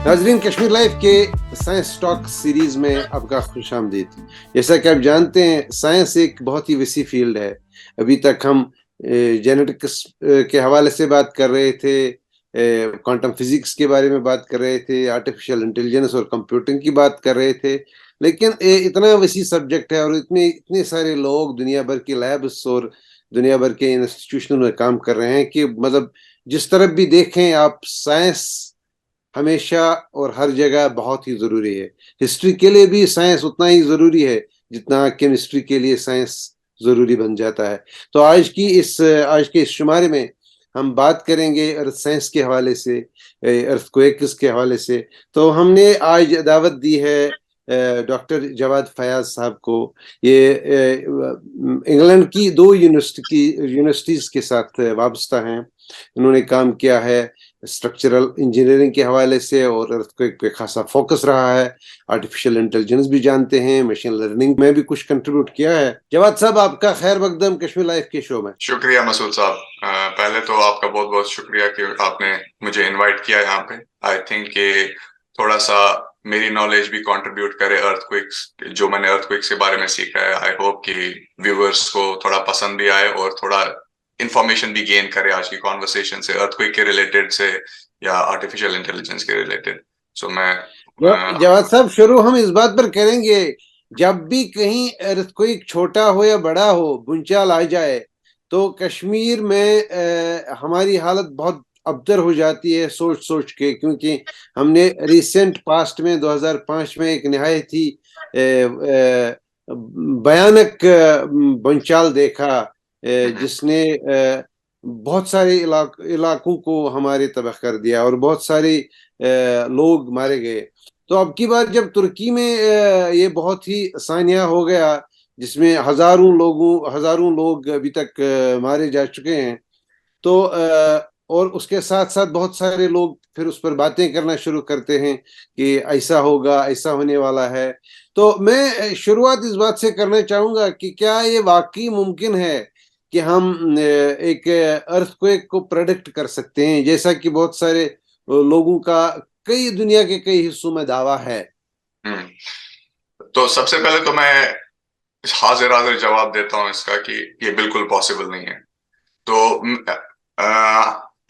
नाजरीन, कश्मीर लाइव के science talk series में आपका खुशामदीद। जैसा कि आप जानते हैं, साइंस एक बहुत ही वसी फील्ड है। अभी तक हम जेनेटिक्स के हवाले से बात कर रहे थे, क्वांटम फिजिक्स के बारे में बात कर रहे थे, आर्टिफिशियल इंटेलिजेंस और कंप्यूटिंग की बात कर रहे थे। लेकिन इतना वसी सब्जेक्ट है और इतने इतने सारे लोग दुनिया भर के लैब्स और दुनिया भर के इंस्टीट्यूशन में काम कर रहे हैं कि मतलब जिस तरफ भी देखें आप, साइंस हमेशा और हर जगह बहुत ही जरूरी है। हिस्ट्री के लिए भी साइंस उतना ही जरूरी है जितना केमिस्ट्री के लिए साइंस जरूरी बन जाता है। तो आज के इस शुमारे में हम बात करेंगे अर्थ साइंस के हवाले से, अर्थक्वेक्स के हवाले से। तो हमने आज दावत दी है डॉक्टर जवाद फयाज साहब को। ये इंग्लैंड की दो यूनिवर्सिटीज के साथ वाबस्ता हैं। उन्होंने काम किया है स्ट्रक्चरल इंजीनियरिंग के हवाले से और अर्थक्वेक पे खासा फोकस रहा है। आर्टिफिशियल इंटेलिजेंस भी जानते हैं, मशीन लर्निंग में भी कुछ कंट्रीब्यूट किया है। जवाद साहब, आपका खैर मकदम कश्मीर लाइफ के शो में। शुक्रिया मसूद साहब। पहले तो आपका बहुत बहुत शुक्रिया कि आपने मुझे इनवाइट किया यहाँ पे। आई थिंक कि थोड़ा सा मेरी नॉलेज भी कंट्रीब्यूट करे अर्थक्वेक्स, जो मैंने अर्थक्वेक्स के बारे में सीखा है। आई होप कि व्यूअर्स को थोड़ा पसंद भी आए और थोड़ा इंफॉर्मेशन भी गेन करे आज की कॉन्वर्सेशन से, अर्थक्वेक के रिलेटेड से या आर्टिफिशियल इंटेलिजेंस के रिलेटेड। सो मैं जवाद साहब, शुरू हम इस बात पर करेंगे, जब भी कहीं अर्थक्वेक छोटा हो या बड़ा हो, भूचाल आ जाए, तो कश्मीर में हमारी हालत बहुत अबतर हो जाती है सोच सोच के। क्योंकि हमने रिसेंट पास्ट में 2005 में एक निहायत ही भयानक भूचाल देखा, जिसने बहुत सारे इलाकों को हमारे तबाह कर दिया और बहुत सारे लोग मारे गए। तो अब की बार जब तुर्की में ये बहुत ही सानिया हो गया, जिसमें हजारों लोग अभी तक मारे जा चुके हैं, तो और उसके साथ साथ बहुत सारे लोग फिर उस पर बातें करना शुरू करते हैं कि ऐसा होगा, ऐसा होने वाला है। तो मैं शुरुआत इस बात से करना चाहूंगा कि क्या ये वाकई मुमकिन है कि हम एक अर्थक्वेक को प्रेडिक्ट कर सकते हैं, जैसा कि बहुत सारे लोगों का कई दुनिया के कई हिस्सों में दावा है। हम्म, तो सबसे पहले तो मैं हाजिर हाजिर जवाब देता हूँ इसका कि ये बिल्कुल पॉसिबल नहीं है। तो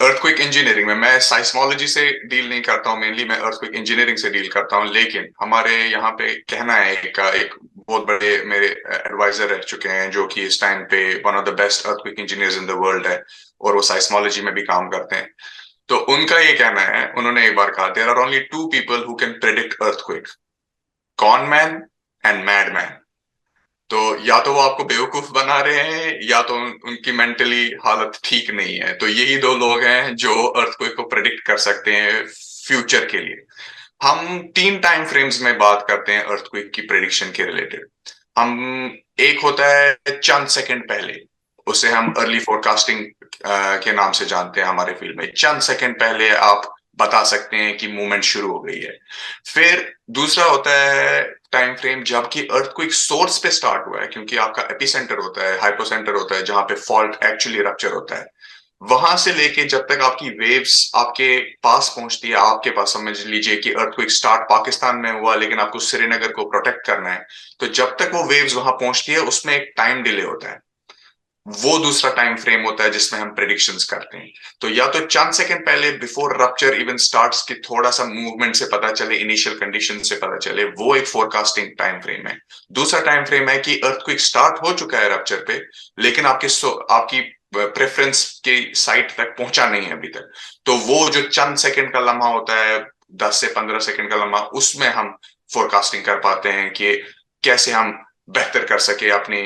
अर्थक्वेक इंजीनियरिंग में मैं साइस्मोलॉजी से डील नहीं करता हूँ, मेनली मैं अर्थक्वेक इंजीनियरिंग से डील करता हूँ। लेकिन हमारे यहाँ पे कहना है एक बहुत बड़े मेरे एडवाइजर रह चुके हैं जो कि इस टाइम पे one of the best earthquake engineers in the world है, और वो साइस्मोलॉजी में भी काम करते हैं। तो उनका ये कहना है, उन्होंने एक बार कहा, there are only two people who can predict earthquake, con man and mad man. तो या तो वो आपको बेवकूफ बना रहे हैं या तो उनकी मेंटली हालत ठीक नहीं है। तो यही दो लोग हैं जो अर्थक्वेक को प्रेडिक्ट कर सकते हैं फ्यूचर के लिए। हम तीन टाइम फ्रेम्स में बात करते हैं अर्थक्वेक की प्रेडिक्शन के रिलेटेड। हम एक होता है चंद सेकंड पहले, उसे हम अर्ली फोरकास्टिंग के नाम से जानते हैं हमारे फील्ड में। चंद सेकंड पहले आप बता सकते हैं कि मूवमेंट शुरू हो गई है। फिर दूसरा होता है टाइम फ्रेम जबकि अर्थक्वेक सोर्स पे स्टार्ट हुआ है, क्योंकि आपका एपिसेंटर होता है, हाइपोसेंटर होता है, जहां पे फॉल्ट एक्चुअली रप्चर होता है। वहां से लेके जब तक आपकी वेव्स आपके पास पहुंचती है, आपके पास समझ लीजिए कि अर्थक्वेक स्टार्ट पाकिस्तान में हुआ लेकिन आपको श्रीनगर को प्रोटेक्ट करना है, तो जब तक वो वेव्स वहां पहुंचती है उसमें एक टाइम डिले होता है। वो दूसरा टाइम फ्रेम होता है जिसमें हम प्रेडिक्शंस करते हैं। तो या तो चंद सेकंड पहले बिफोर रप्चर इवन स्टार्ट्स की थोड़ा सा मूवमेंट से पता चले, इनिशियल कंडीशन से पता चले, वो एक फोरकास्टिंग टाइम फ्रेम है। दूसरा टाइम फ्रेम है कि अर्थक्वेक स्टार्ट हो चुका है रप्चर पे, लेकिन आपकी प्रेफरेंस के साइट तक पहुंचा नहीं है अभी तक। तो वो जो चंद सेकंड का लम्हा होता है, 10 से 15 सेकंड का लम्हा, उसमें हम फोरकास्टिंग कर पाते हैं कि कैसे हम बेहतर कर सके अपनी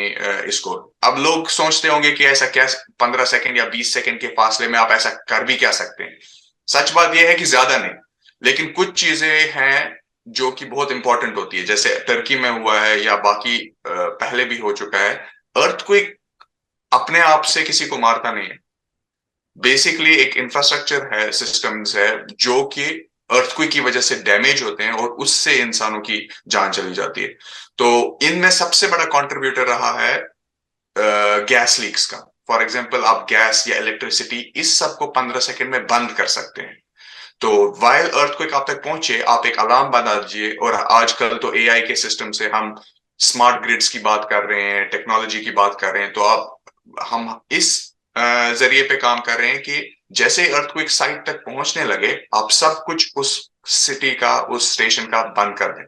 इसको। अब लोग सोचते होंगे कि ऐसा क्या 15 सेकंड या 20 सेकंड के फासले में आप ऐसा कर भी क्या सकते हैं। सच बात यह है कि ज्यादा नहीं, लेकिन कुछ चीजें हैं जो कि बहुत इंपॉर्टेंट होती है, जैसे टर्की में हुआ है या बाकी पहले भी हो चुका है। अर्थक्वेक अपने आप से किसी को मारता नहीं है। बेसिकली एक इंफ्रास्ट्रक्चर है, सिस्टम्स है जो कि अर्थक्वेक की वजह से डैमेज होते हैं और उससे इंसानों की जान चली जाती है। तो इनमें सबसे बड़ा कंट्रीब्यूटर रहा है गैस लीक्स का। फॉर एग्जांपल, आप गैस या इलेक्ट्रिसिटी इस सब को 15 सेकंड में बंद कर सकते हैं। तो वाइल अर्थक्वेक आप तक पहुंचे, आप एक अलार्म बना दीजिए। और आजकल तो एआई के सिस्टम से हम स्मार्ट ग्रिड्स की बात कर रहे हैं, टेक्नोलॉजी की बात कर रहे हैं, तो आप हम इस जरिए पे काम कर रहे हैं कि जैसे अर्थक्वेक साइट तक पहुंचने लगे, आप सब कुछ उस सिटी का, उस स्टेशन का बंद कर दें।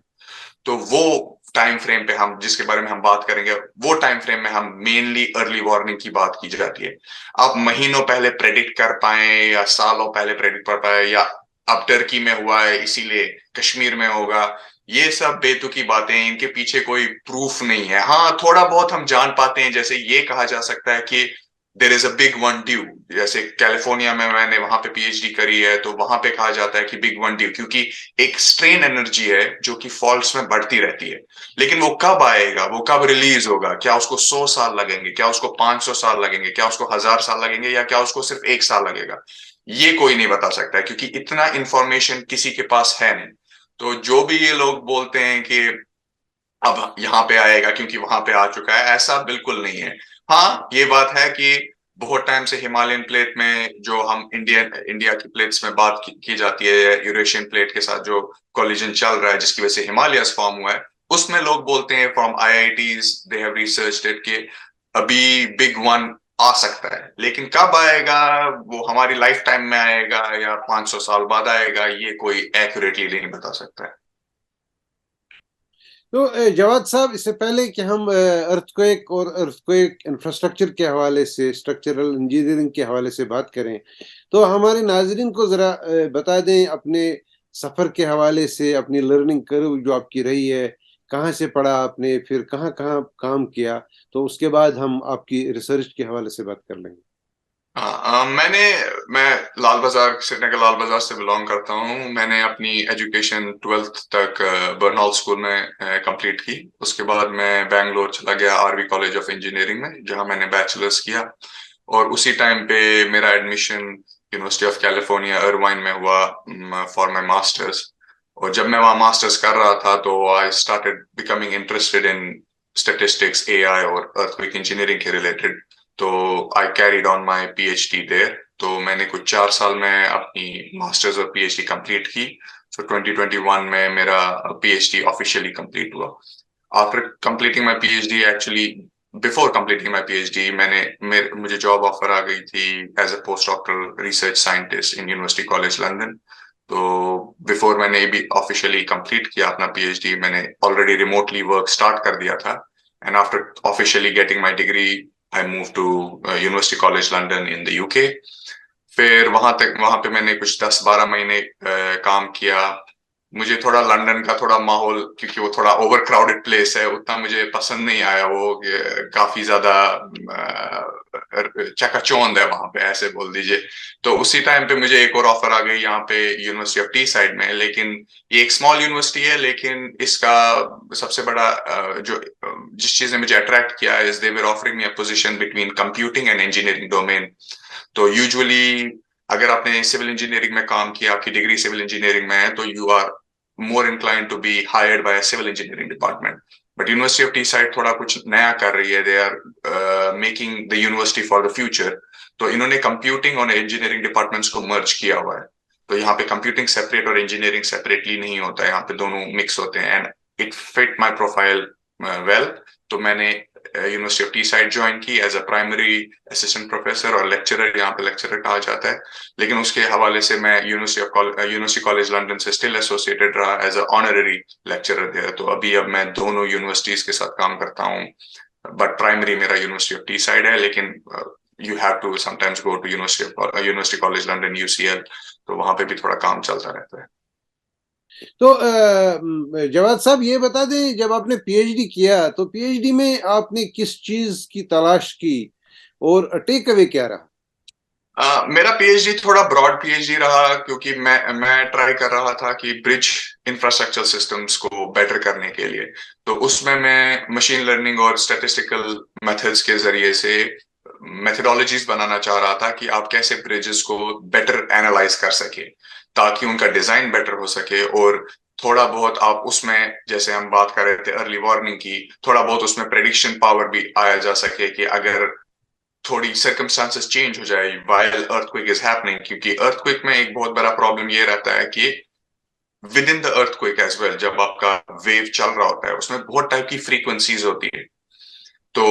तो वो टाइम फ्रेम पे हम जिसके बारे में हम बात करेंगे, वो टाइम फ्रेम में हम मेनली अर्ली वार्निंग की बात की जाती है। आप महीनों पहले प्रेडिक्ट कर पाए या सालों पहले प्रेडिक्ट कर पाए, या अब टर्की में हुआ है इसीलिए कश्मीर में होगा, ये सब बेतुकी बातें, इनके पीछे कोई प्रूफ नहीं है। हाँ, थोड़ा बहुत हम जान पाते हैं, जैसे ये कहा जा सकता है कि there is a big one due. जैसे कैलिफोर्निया में मैंने वहां पे पीएचडी करी है, तो वहां पे कहा जाता है कि बिग वन ड्यू, क्योंकि एक स्ट्रेन एनर्जी है जो कि फॉल्ट्स में बढ़ती रहती है। लेकिन वो कब आएगा, वो कब रिलीज होगा, क्या उसको 100 साल लगेंगे, क्या उसको 500 साल लगेंगे, क्या उसको 1000 साल लगेंगे, या क्या उसको सिर्फ 1 साल लगेगा, ये कोई नहीं बता सकता है, क्योंकि इतना इंफॉर्मेशन किसी के पास है नहीं। तो जो भी ये लोग बोलते हैं कि अब यहाँ पे आएगा क्योंकि वहां पे आ चुका है, ऐसा बिल्कुल नहीं है। हाँ, ये बात है कि बहुत टाइम से हिमालयन प्लेट में, जो हम इंडिया की प्लेट्स में बात की जाती है, यूरेशियन प्लेट के साथ जो कोलिजन चल रहा है जिसकी वजह से हिमालयस फॉर्म हुआ है, उसमें लोग बोलते हैं from IITs, they have researched it, कि अभी बिग वन आ सकता है। लेकिन कब आएगा, वो हमारी लाइफ टाइम में आएगा या 500 साल बाद आएगा, ये कोई एक्यूरेटली नहीं बता सकता है। तो जवाद साहब, इससे पहले कि हम अर्थक्वेक और अर्थक्वेक इंफ्रास्ट्रक्चर के हवाले से, स्ट्रक्चरल इंजीनियरिंग के हवाले से बात करें, तो हमारे नाजरीन को ज़रा बता दें अपने सफ़र के हवाले से, अपनी लर्निंग कर्व जो आपकी रही है, कहाँ से पढ़ा आपने, फिर कहाँ कहाँ काम किया, तो उसके बाद हम आपकी रिसर्च के हवाले से बात कर लेंगे। हाँ, मैं लाल बाजार, श्रीनगर लाल बाजार से बिलोंग करता हूँ। मैंने अपनी एजुकेशन 12th तक बर्नॉल स्कूल में कंप्लीट की। उसके बाद मैं बेंगलोर चला गया आरवी कॉलेज ऑफ इंजीनियरिंग में, जहाँ मैंने बैचलर्स किया। और उसी टाइम पे मेरा admission university of California Irvine में हुआ फॉर माई मास्टर्स। और जब मैं वहाँ मास्टर्स कर रहा था, तो I started becoming interested in statistics, AI और अर्थक्वेक इंजीनियरिंग के रिलेटेड। तो I carried on my PhD there. तो मैंने कुछ 4 साल में अपनी मास्टर्स और पीएचडी कंप्लीट की। तो 2021 में मेरा पीएचडी ऑफिशियली कंप्लीट हुआ। After completing my PhD, actually before completing my PhD, मुझे जॉब ऑफर आ गई थी as a post doctoral research scientist in University college London. तो बिफोर मैंने भी ऑफिशियली कंप्लीट किया अपना पीएचडी, मैंने ऑलरेडी रिमोटली वर्क स्टार्ट कर दिया था। And after officially getting my degree, I moved to University College London in the UK। फिर वहां पे मैंने कुछ 10-12 महीने काम किया। मुझे थोड़ा लंदन का थोड़ा माहौल, क्योंकि वो थोड़ा ओवर क्राउडेड प्लेस है, उतना मुझे पसंद नहीं आया। वो काफी ज्यादा चकाचौंध है वहां पे, ऐसे बोल दीजिए। तो उसी टाइम पे मुझे एक और ऑफर आ गई यहाँ पे यूनिवर्सिटी ऑफ टी साइड में। लेकिन ये एक स्मॉल यूनिवर्सिटी है, लेकिन इसका सबसे बड़ा जिस चीज ने मुझे अट्रैक्ट किया is they were offering me a position between computing and engineering domain. तो यूजुअली अगर आपने सिविल इंजीनियरिंग में काम किया, आपकी डिग्री सिविल इंजीनियरिंग में है, तो you are more inclined to be hired by civil engineering department. But university of T साइड थोड़ा कुछ नया कर रही है, they are making the university for the future. तो इन्होंने कंप्यूटिंग और इंजीनियरिंग डिपार्टमेंट्स को मर्ज किया हुआ है। तो यहाँ पे कंप्यूटिंग सेपरेट और इंजीनियरिंग सेपरेटली नहीं होता है, यहाँ पे दोनों मिक्स होते हैं। And it fit my profile well. तो मैंने University of T side join की as a primary assistant professor और लेक्चरर, यहाँ पे लेक्चरर कहा जाता है। लेकिन उसके हवाले से मैं यूनिवर्सिटी कॉलेज लंदन से स्टिल एसोसिएटेड रहा as a honorary lecturer there. तो अब मैं दोनों यूनिवर्सिटीज के साथ काम करता हूँ। बट प्राइमरी मेरा यूनिवर्सिटी ऑफ टी साइड है, लेकिन you have to sometimes go to university college London UCL. तो वहां पे भी थोड़ा काम चलता रहता है। तो जवाद साहब, ये बता दें, जब आपने पीएचडी किया तो पीएचडी में आपने किस चीज की तलाश की और टेक अवे क्या रहा? मेरा पीएचडी थोड़ा ब्रॉड पीएचडी रहा, क्योंकि मैं ट्राई कर रहा था कि ब्रिज इंफ्रास्ट्रक्चर सिस्टम्स को बेटर करने के लिए। तो उसमें मैं मशीन लर्निंग और स्टैटिस्टिकल मेथड्स के जरिए से मेथडोलॉजीज बनाना चाह रहा था कि आप कैसे ब्रिजेस को बेटर एनालाइज कर सके, ताकि उनका डिजाइन बेटर हो सके। और थोड़ा बहुत आप उसमें, जैसे हम बात कर रहे थे अर्ली वार्निंग की, थोड़ा बहुत उसमें प्रेडिक्शन पावर भी आया जा सके कि अगर थोड़ी सर्कमस्टांसेस चेंज हो जाए व्हाइल अर्थक्वेक इज हैपनिंग, क्योंकि अर्थक्वेक में एक बहुत बड़ा प्रॉब्लम ये रहता है कि within the earthquake as well, जब आपका वेव चल रहा होता है उसमें बहुत टाइप की फ्रीक्वेंसीज होती है। तो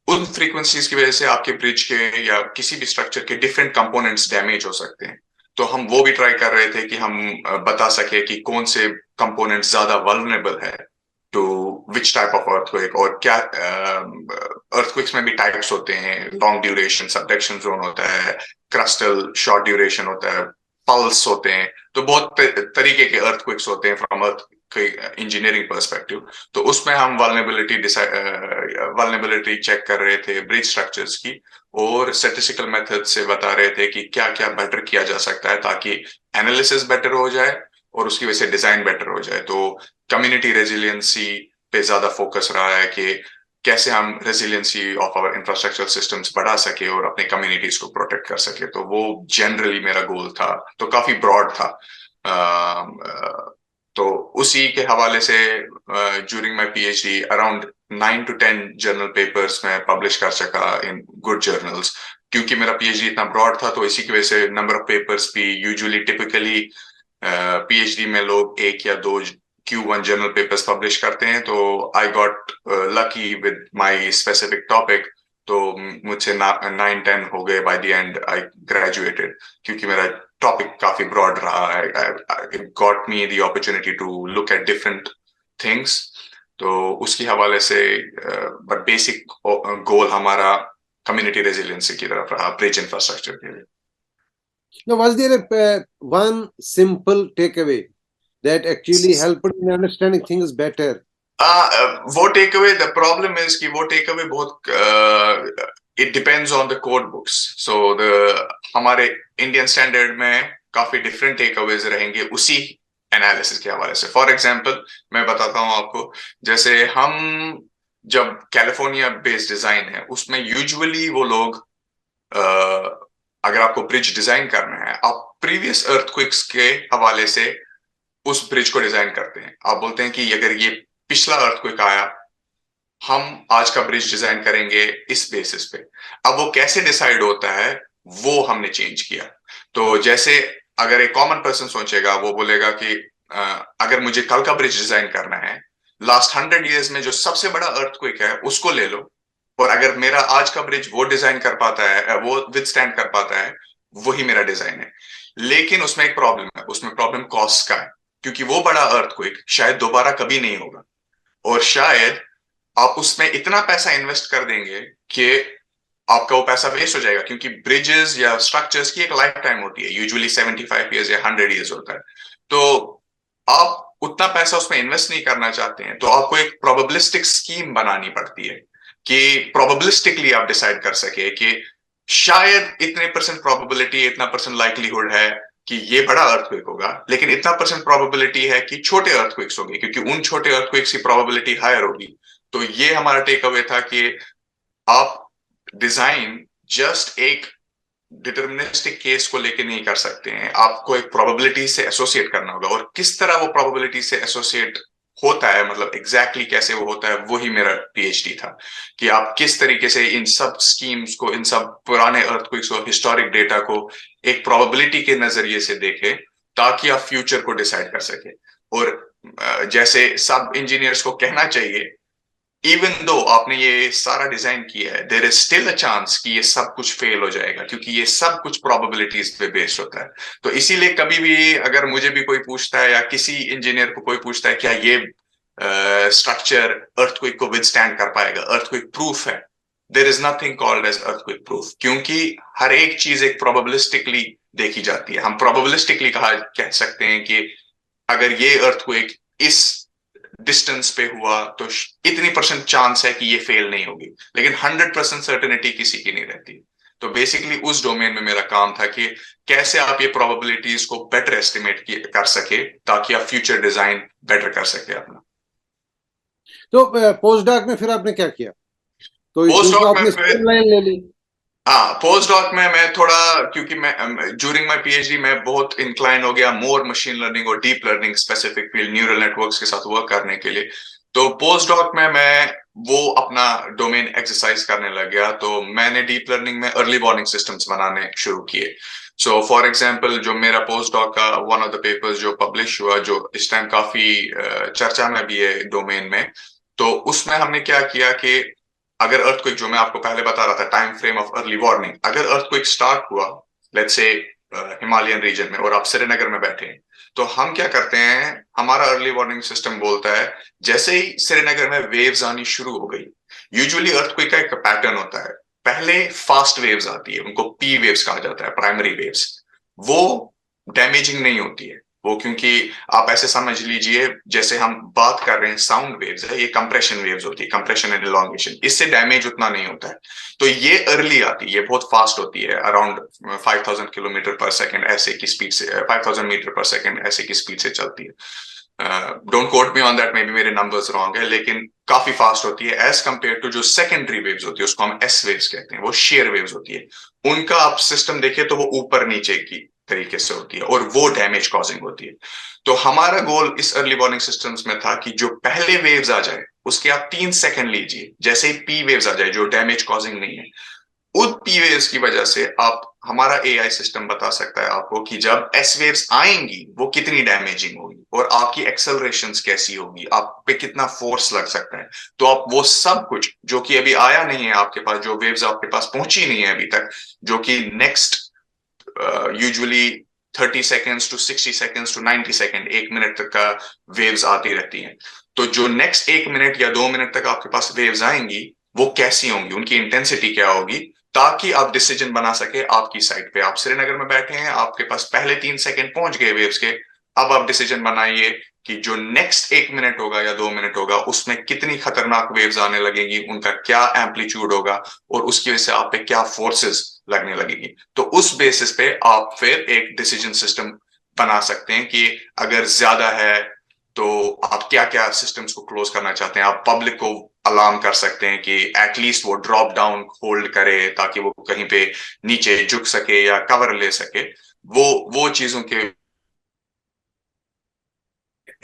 उन फ्रीक्वेंसीज की वजह से आपके ब्रिज के या किसी भी स्ट्रक्चर के डिफरेंट कंपोनेंट्स डैमेज हो सकते हैं। तो हम वो भी ट्राई कर रहे थे कि हम बता सके कि कौन से कंपोनेंट्स ज्यादा वल्नरेबल है to which type of earthquake, और क्या अर्थक्वेक्स में भी टाइप्स होते हैं, लॉन्ग ड्यूरेशन सबडक्शन जोन होता है, क्रस्टल शॉर्ट ड्यूरेशन होता है, पल्स होते हैं। तो बहुत तरीके के अर्थक्वेक्स होते हैं फ्रॉम अर्थ इंजीनियरिंग पर्सपेक्टिव। तो उसमें हम वल्नरेबिलिटी चेक कर रहे थे ब्रिज स्ट्रक्चर्स की, और स्टैटिस्टिकल मेथड से बता रहे थे कि क्या क्या बेटर किया जा सकता है ताकि एनालिसिस बेटर हो जाए और उसकी वजह से डिजाइन बेटर हो जाए। तो कम्युनिटी रेजिलियंसी पे ज्यादा फोकस रहा है कि कैसे हम resiliency of our infrastructure systems बढ़ा सके और अपने कम्युनिटीज को प्रोटेक्ट कर सके। तो वो जनरली मेरा गोल था, तो काफी ब्रॉड था। तो उसी के हवाले से during my PhD around 9 to 10 journal papers में पब्लिश कर सका इन गुड जर्नल्स। क्योंकि मेरा पीएचडी इतना ब्रॉड था तो इसी की वजह से नंबर ऑफ पेपर्स भी यूजुअली टिपिकली पीएचडी में लोग 1 या 2 Q1 जर्नल पेपर्स पब्लिश करते हैं। तो I got lucky with my specific topic, तो मुझसे 9-10 हो गए by the end I graduated, क्योंकि मेरा टॉपिक काफी ब्रॉड रहा है। It got me the opportunity to look at different things. तो उसके हवाले से बट बेसिक गोल हमारा कम्युनिटी रेजिलियंसी की तरफ रहा ब्रिज इंफ्रास्ट्रक्चर के लिए। Now, was there one simple takeaway that actually helped in understanding things better? वो takeaway, the problem is कि वो टेक अवे बहुत it depends on the code books. So the हमारे इंडियन स्टैंडर्ड में काफी different take Awez रहेंगे उसी analysis के हवाले से। फॉर एग्जांपल मैं बताता हूँ आपको, जैसे हम जब कैलिफोर्निया बेस्ड डिजाइन है उसमें यूजुअली वो लोग अगर आपको ब्रिज डिजाइन करना है, आप प्रीवियस अर्थक्वेक्स के हवाले से उस ब्रिज को डिजाइन करते हैं। आप बोलते हैं कि अगर ये पिछला अर्थक्वेक आया, हम आज का ब्रिज डिजाइन करेंगे इस बेसिस पे। अब वो कैसे डिसाइड होता है वो हमने चेंज किया। तो जैसे अगर एक कॉमन पर्सन सोचेगा, वो बोलेगा कि अगर मुझे कल का ब्रिज डिजाइन करना है, लास्ट 100 ईयर्स में जो सबसे बड़ा अर्थक्वेक है उसको ले लो, और अगर मेरा आज का ब्रिज वो डिजाइन कर पाता है, वो विथस्टैंड कर पाता है, वही मेरा डिजाइन है। लेकिन उसमें एक प्रॉब्लम है, उसमें प्रॉब्लम कॉस्ट का है, क्योंकि वो बड़ा अर्थक्वेक शायद दोबारा कभी नहीं होगा, और शायद आप उसमें इतना पैसा इन्वेस्ट कर देंगे कि आपका वो पैसा वेस्ट हो जाएगा, क्योंकि ब्रिजेस या स्ट्रक्चर्स की एक लाइफ टाइम होती है, यूजुअली 75 ईयर्स या 100 ईयर्स होता है। तो आप उतना पैसा उसमें इन्वेस्ट नहीं करना चाहते हैं, तो आपको एक प्रोबेबिलिस्टिक स्कीम बनानी पड़ती है कि प्रोबेबिलिस्टिकली आप डिसाइड कर सके कि शायद इतने परसेंट प्रोबेबिलिटी, इतना परसेंट लाइक्लीहुड है कि ये बड़ा अर्थक्वेक होगा, लेकिन इतना परसेंट प्रोबेबिलिटी है कि छोटे अर्थक्वेक्स होंगे, क्योंकि उन छोटे अर्थक्वेक्स की प्रोबेबिलिटी हायर होगी। तो ये हमारा टेक अवे था कि आप डिजाइन जस्ट एक डिटर्मिनिस्टिक केस को लेके नहीं कर सकते हैं, आपको एक प्रोबेबिलिटी से एसोसिएट करना होगा। और किस तरह वो प्रोबेबिलिटी से एसोसिएट होता है, मतलब एग्जैक्टली कैसे वो होता है, वही मेरा पीएचडी था कि आप किस तरीके से इन सब स्कीम्स को, इन सब पुराने अर्थक्वेक्स को, हिस्टोरिक डेटा को एक प्रोबेबिलिटी के नजरिए से देखें ताकि आप फ्यूचर को डिसाइड कर सके। और जैसे सब इंजीनियर्स को कहना चाहिए, इवन दो आपने ये सारा डिजाइन किया है, there is still a chance कि ये सब कुछ फेल हो जाएगा, क्योंकि ये सब कुछ प्रोबेबिलिटीज पे बेस्ड होता है। तो इसीलिए कभी भी अगर मुझे भी कोई पूछता है या किसी इंजीनियर को कोई पूछता है क्या ये स्ट्रक्चर अर्थक्वेक को विथस्टैंड कर पाएगा, अर्थक्वेक प्रूफ है, there is nothing called as earthquake proof, क्योंकि हर एक चीज एक प्रोबेबिलिस्टिकली देखी जाती है। हम प्रोबेबिलिस्टिकली कह सकते हैं कि अगर ये अर्थक्वेक इस डिस्टेंस पे हुआ तो इतनी परसेंट चांस है कि ये फेल नहीं होगी, लेकिन 100% सर्टेनिटी किसी की नहीं रहती। तो बेसिकली उस डोमेन में मेरा काम था कि कैसे आप ये प्रोबेबिलिटीज को बेटर एस्टिमेट कर सके ताकि आप फ्यूचर डिजाइन बेटर कर सके अपना। तो पोस्ट डॉक में फिर आपने क्या किया? तो पोस्ट डॉक आपने में लाइन ले ली। हाँ, पोस्ट डॉक में मैं थोड़ा, क्योंकि मैं ड्यूरिंग माय पीएचडी में बहुत इंक्लाइन हो गया मोर मशीन लर्निंग और deep learning specific field, neural networks के साथ वर्क करने के लिए। तो पोस्ट डॉक में मैं वो अपना डोमेन एक्सरसाइज करने लग गया, तो मैंने डीप लर्निंग में अर्ली वार्निंग सिस्टम्स बनाने शुरू किए। सो फॉर एग्जांपल, जो मेरा पोस्ट डॉक का वन ऑफ द पेपर्स जो पब्लिश हुआ, जो इस टाइम काफी चर्चा में भी है डोमेन में, तो उसमें हमने क्या किया कि अगर अर्थक्वेक, जो मैं आपको पहले बता रहा था time frame of early warning, अगर अर्थक्वेक स्टार्ट हुआ लेट्स से हिमालयन रीजन में और आप श्रीनगर में बैठे हैं, तो हम क्या करते हैं, हमारा अर्ली वार्निंग सिस्टम बोलता है जैसे ही श्रीनगर में वेव्स आनी शुरू हो गई, यूजुअली अर्थक्वेक का एक पैटर्न होता है, पहले फास्ट वेव्स आती है, उनको पी वेव्स कहा जाता है, प्राइमरी वेव्स। वो डैमेजिंग नहीं होती है, वो क्योंकि आप ऐसे समझ लीजिए जैसे हम बात कर रहे हैं साउंड वेव्स है, ये कंप्रेशन वेव्स होती है, कंप्रेशन एंड इलॉन्गेशन, इससे डैमेज उतना नहीं होता है। तो ये अर्ली आती है, ये बहुत फास्ट होती है, अराउंड 5000 किलोमीटर पर सेकंड ऐसे की स्पीड से, 5000 मीटर पर सेकंड ऐसे की स्पीड से चलती है। Don't quote me on that, may be मेरे नंबर्स रॉन्ग है, लेकिन काफी फास्ट होती है एज कंपेयर टू जो सेकेंडरी वेव्स होती है, उसको हम एस वेव्स कहते हैं, वो शेयर वेव्स होती है। उनका आप सिस्टम देखिए तो वो ऊपर नीचे की तरीके से होती है और वो डैमेज कॉजिंग होती है। तो हमारा गोल इस अर्ली वार्निंग सिस्टम्स में था कि जो पहले वेव्स आ जाए उसके आप 3 सेकंड लीजिए, जैसे ही पी वेव्स आ जाए जो डैमेज कॉजिंग नहीं है, उन पी वेव्स की वजह से आप, हमारा एआई सिस्टम बता सकता है आपको कि जब एस वेव्स आएंगी वो कितनी डैमेजिंग होगी और आपकी एक्सेलरेशंस कैसी होगी, आप पे कितना फोर्स लग सकता है। तो आप वो सब कुछ जो कि अभी आया नहीं है आपके पास, जो वेव्स आपके पास पहुंची नहीं है अभी तक, जो कि next usually 30 seconds to 60 seconds to 90 second, 1 minute तक का वेव्स आती रहती हैं, तो जो नेक्स्ट 1 मिनट या 2 मिनट तक आपके पास वेव्स आएंगी वो कैसी होंगी, उनकी इंटेंसिटी क्या होगी, ताकि आप डिसीजन बना सके आपकी साइड पे। आप श्रीनगर में बैठे हैं, आपके पास पहले 3 सेकंड पहुंच गए वेव्स के, अब आप डिसीजन बनाइए कि जो नेक्स्ट 1 मिनट होगा या 2 मिनट होगा उसमें कितनी खतरनाक वेव्स आने लगेंगी, उनका क्या एम्पलीट्यूड होगा और उसकी वजह से आप पे क्या फोर्सेस लगने लगेगी। तो उस बेसिस पे आप फिर एक डिसीजन सिस्टम बना सकते हैं कि अगर ज्यादा है तो आप क्या क्या सिस्टम्स को क्लोज करना चाहते हैं। आप पब्लिक को अलार्म कर सकते हैं कि एटलीस्ट वो ड्रॉप डाउन होल्ड करे ताकि वो कहीं पे नीचे झुक सके या कवर ले सके। वो चीजों के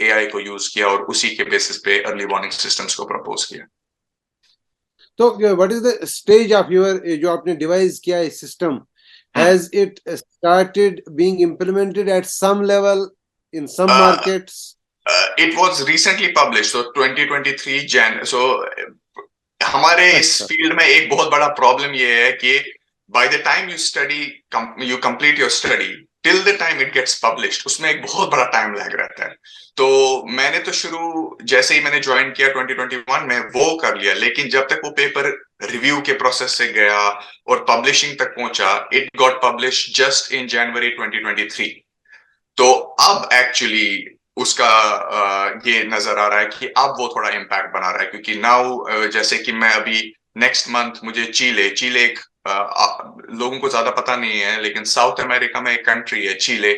एआई को यूज किया और उसी के बेसिस पे अर्ली वार्निंग सिस्टम्स को प्रपोज किया। तो what is the stage of your, जो आपने डिवाइस किया है system, has it started being implemented at some level in some markets? It was recently publish, so 2023 Jan. So हमारे इस फील्ड में एक बहुत बड़ा प्रॉब्लम ये है कि by the time you study, you complete your study till the time it gets published, उसमें एक बहुत बड़ा टाइम लैग रहता है। तो मैंने तो शुरू जैसे ही मैंने ज्वाइन किया 2021 में वो कर लिया, लेकिन जब तक वो पेपर रिव्यू के प्रोसेस से गया और पब्लिशिंग तक पहुंचा, it got publish just in January 2023। तो अब एक्चुअली उसका ये नजर आ रहा है कि अब वो थोड़ा इम्पैक्ट बना रहा है, क्योंकि नाउ जैसे कि मैं अभी नेक्स्ट मंथ मुझे चीले एक लोगों को ज्यादा पता नहीं है, लेकिन साउथ अमेरिका में एक कंट्री है चीले,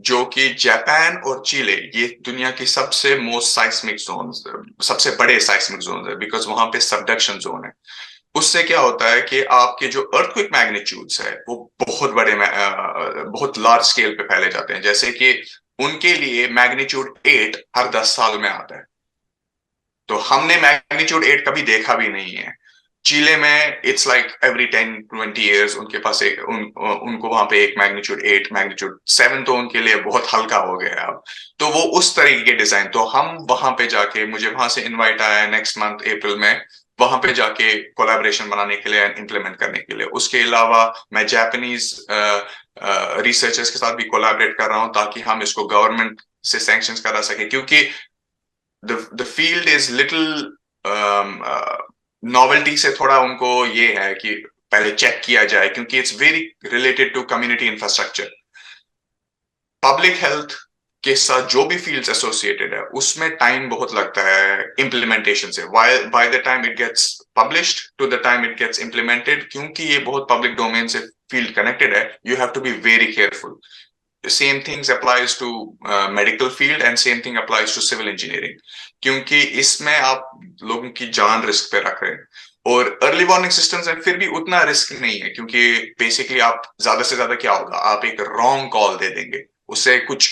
जो कि जापान और चीले ये दुनिया की सबसे मोस्ट साइस्मिक जोन, सबसे बड़े साइस्मिक जोन है, बिकॉज वहां पे सबडक्शन जोन है। उससे क्या होता है कि आपके जो अर्थक्वेक मैग्नीट्यूड्स है वो बहुत बड़े, बहुत लार्ज स्केल पे फैले जाते हैं। जैसे कि उनके लिए मैग्नीट्यूड 8 हर 10 साल में आता है, तो हमने मैग्नीट्यूड 8 कभी देखा भी नहीं है। चीले में इट्स लाइक एवरी 10-20 ईयर्स उनके पास उनको वहां पे एक मैग्नीट्यूड 8, मैग्नीट्यूड 7 तो उनके लिए बहुत हल्का हो गया अब। तो वो उस तरीके के डिजाइन, तो हम वहां पे जाके, मुझे वहां से इनवाइट आया नेक्स्ट मंथ अप्रैल में, वहां पे जाके कोलैबोरेशन बनाने के लिए, इम्प्लीमेंट करने के लिए। उसके अलावा मैं जापानीज रिसर्चर्स के साथ भी कोलैबोरेट कर रहा हूं ताकि हम इसको गवर्नमेंट से सैंक्शंस करा सके, क्योंकि the field is little novelty से थोड़ा उनको ये है कि पहले चेक किया जाए, क्योंकि it's very related to community infrastructure. Public health के साथ जो भी फील्ड्स एसोसिएटेड है उसमें टाइम बहुत लगता है इम्प्लीमेंटेशन से, by the time it gets published to the time it gets implemented, क्योंकि ये बहुत पब्लिक डोमेन से फील्ड कनेक्टेड है, you have to be very careful. Same things applies to medical field and same thing applies to civil engineering, क्योंकि इसमें आप लोगों की जान रिस्क पे रख रहे हैं। और अर्ली वार्निंग सिस्टम्स में फिर भी उतना रिस्क नहीं है, क्योंकि बेसिकली आप ज्यादा से ज्यादा क्या होगा, आप एक रॉन्ग कॉल दे देंगे, उससे कुछ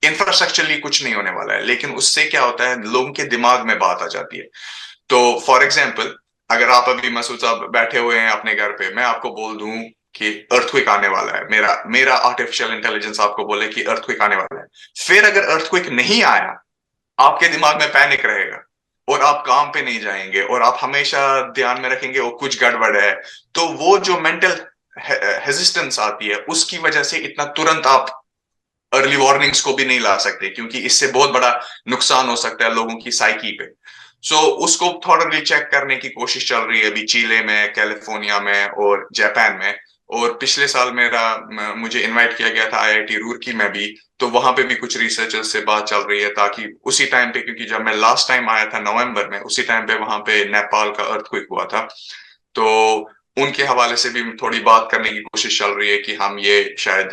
इंफ्रास्ट्रक्चरली कुछ नहीं होने वाला है, लेकिन उससे क्या होता है लोगों के दिमाग में बात आ जाती है। तो फॉर एग्जाम्पल, अगर आप अभी मसूद साहब बैठे हुए हैं अपने घर पे, मैं आपको बोल दूं कि अर्थक्वेक आने वाला है, मेरा मेरा आर्टिफिशियल इंटेलिजेंस आपको बोले कि अर्थक्वेक आने वाला है, फिर अगर अर्थक्वेक नहीं आया, आपके दिमाग में पैनिक रहेगा और आप काम पे नहीं जाएंगे और आप हमेशा ध्यान में रखेंगे वो कुछ गड़बड़ है। तो वो जो मेंटल हेजिस्टेंस आती है, उसकी वजह से इतना तुरंत आप अर्ली वार्निंग्स को भी नहीं ला सकते, क्योंकि इससे बहुत बड़ा नुकसान हो सकता है लोगों की साइकी पे। उसको थोड़ा रीचेक करने की कोशिश चल रही है अभी चिले में, कैलिफोर्निया में और जापान में। और पिछले साल मुझे इनवाइट किया गया था आईआईटी रूरकी में भी, तो वहां पे भी कुछ रिसर्चर्स से बात चल रही है, ताकि उसी टाइम पे, क्योंकि जब मैं लास्ट टाइम आया था नवंबर में, उसी टाइम पे वहां पे नेपाल का अर्थक्वेक हुआ था, तो उनके हवाले से भी थोड़ी बात करने की कोशिश चल रही है कि हम ये शायद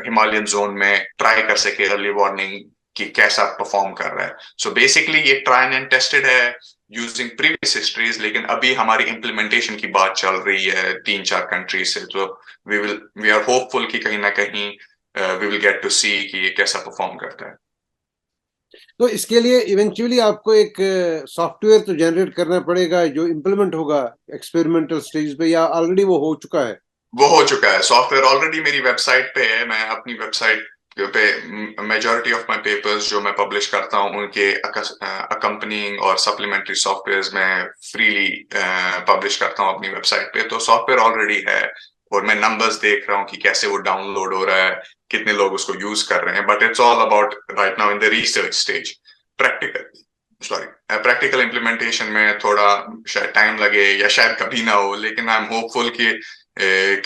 हिमालयन जोन में ट्राई कर सके अर्ली वार्निंग कि कैसा परफॉर्म कर रहा है। बेसिकली ये ट्राई एंड टेस्टेड है यूजिंग प्रीवियस हिस्ट्रीज, लेकिन अभी हमारी इम्प्लीमेंटेशन की बात चल रही है 3-4 कंट्री से। तो वी आर होपफुल कि कहीं ना कहीं वी विल गेट टू सी कि ये कैसा परफॉर्म करता है। तो इसके लिए इवेंचुअली आपको एक सॉफ्टवेयर तो जनरेट करना पड़ेगा जो इम्प्लीमेंट होगा एक्सपेरिमेंटल स्टेज पे, या ऑलरेडी वो हो चुका है? वो हो चुका है, सॉफ्टवेयर ऑलरेडी मेरी वेबसाइट पे है। मैं अपनी वेबसाइट पे मेजॉरिटी ऑफ माय पेपर्स जो मैं पब्लिश करता हूँ उनके अकम्पनिंग और सप्लीमेंट्री सॉफ्टवेयर्स मैं फ्रीली पब्लिश करता हूँ अपनी वेबसाइट पे। तो सॉफ्टवेयर ऑलरेडी है और मैं नंबर्स देख रहा हूँ कि कैसे वो डाउनलोड हो रहा है, कितने लोग उसको यूज कर रहे हैं। But it's all about right now in the research stage. Practical implementation में थोड़ा शायद टाइम लगे या शायद कभी ना हो, लेकिन आई एम होपफुल कि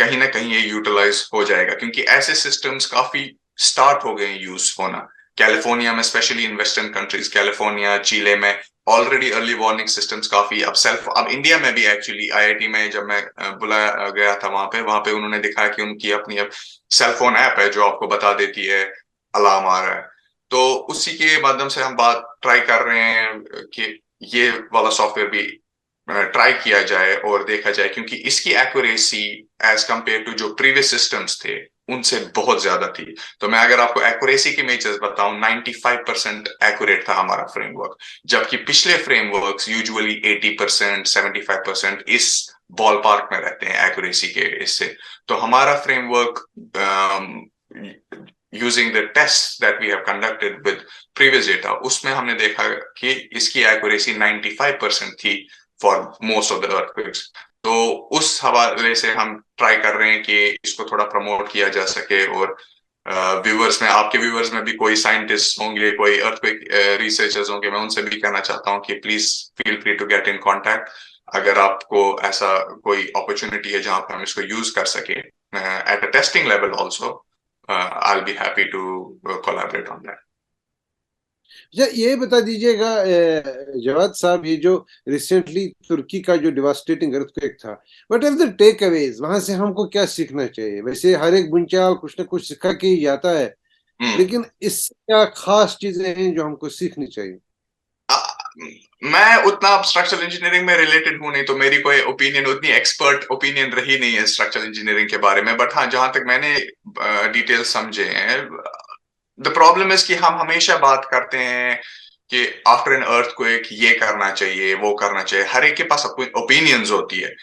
कहीं ना कहीं ये यूटिलाइज हो जाएगा, क्योंकि ऐसे सिस्टम्स काफी स्टार्ट हो गए यूज होना। कैलिफोर्निया में, specially in western countries, California, Chile में ऑलरेडी अर्ली वार्निंग सिस्टम्स काफी अब इंडिया में भी एक्चुअली आईआईटी में जब मैं बुलाया गया था वहां पे उन्होंने दिखाया कि उनकी अपनी अब सेलफोन ऐप है जो आपको बता देती है अलार्म आ रहा है। तो उसी के माध्यम से हम बात ट्राई कर रहे हैं कि ये वाला सॉफ्टवेयर भी ट्राई किया जाए और देखा जाए, क्योंकि इसकी एक्यूरेसी एज कंपेयर टू जो प्रीवियस सिस्टम्स थे उनसे बहुत ज्यादा थी। तो मैं अगर आपको एक्यूरेसी की मेजर्स बताऊं, 95% एक्यूरेट था हमारा फ्रेमवर्क, जबकि पिछले फ्रेमवर्क्स यूजुअली 80%, 75% इस बॉल पार्क में रहते हैं एक्यूरेसी के इससे। तो हमारा framework using the test that we have conducted with previous data, उसमें हमने देखा कि इसकी एक्यूरेसी 95% थी for most of the earthquakes. तो उस हवाले से हम ट्राई कर रहे हैं कि इसको थोड़ा प्रमोट किया जा सके। और व्यूअर्स में, आपके व्यूअर्स में भी कोई साइंटिस्ट होंगे, कोई अर्थक्वेक रिसर्चर्स होंगे, मैं उनसे भी कहना चाहता हूँ कि please feel free to get in contact. अगर आपको ऐसा कोई अपॉर्चुनिटी है जहां पर हम इसको यूज कर सके at a testing level also, I will be happy to collaborate on that. ये बता दीजिएगा जवाद साहब, ये जो रिसेंटली तुर्की का जो डिवास्टेटिंग अर्थक्वेक था, what are the takeaways? वहां से हमको क्या सीखना चाहिए? वैसे हर एक बुंचाल कुछ ना कुछ सिखा के ही जाता है, लेकिन इससे क्या खास चीजें हैं जो हमको सीखनी चाहिए? मैं उतना स्ट्रक्चरल इंजीनियरिंग में रिलेटेड हूं नहीं, तो मेरी कोई ओपिनियन, उतनी एक्सपर्ट ओपिनियन रही नहीं है स्ट्रक्चरल इंजीनियरिंग के बारे में। बट हाँ, जहां तक मैंने डिटेल समझे हैं, द प्रॉब्लम इज कि हम हमेशा बात करते हैं कि आफ्टर एन अर्थक्वेक ये करना चाहिए, वो करना चाहिए, हर एक के पास ओपिनियंस होती है,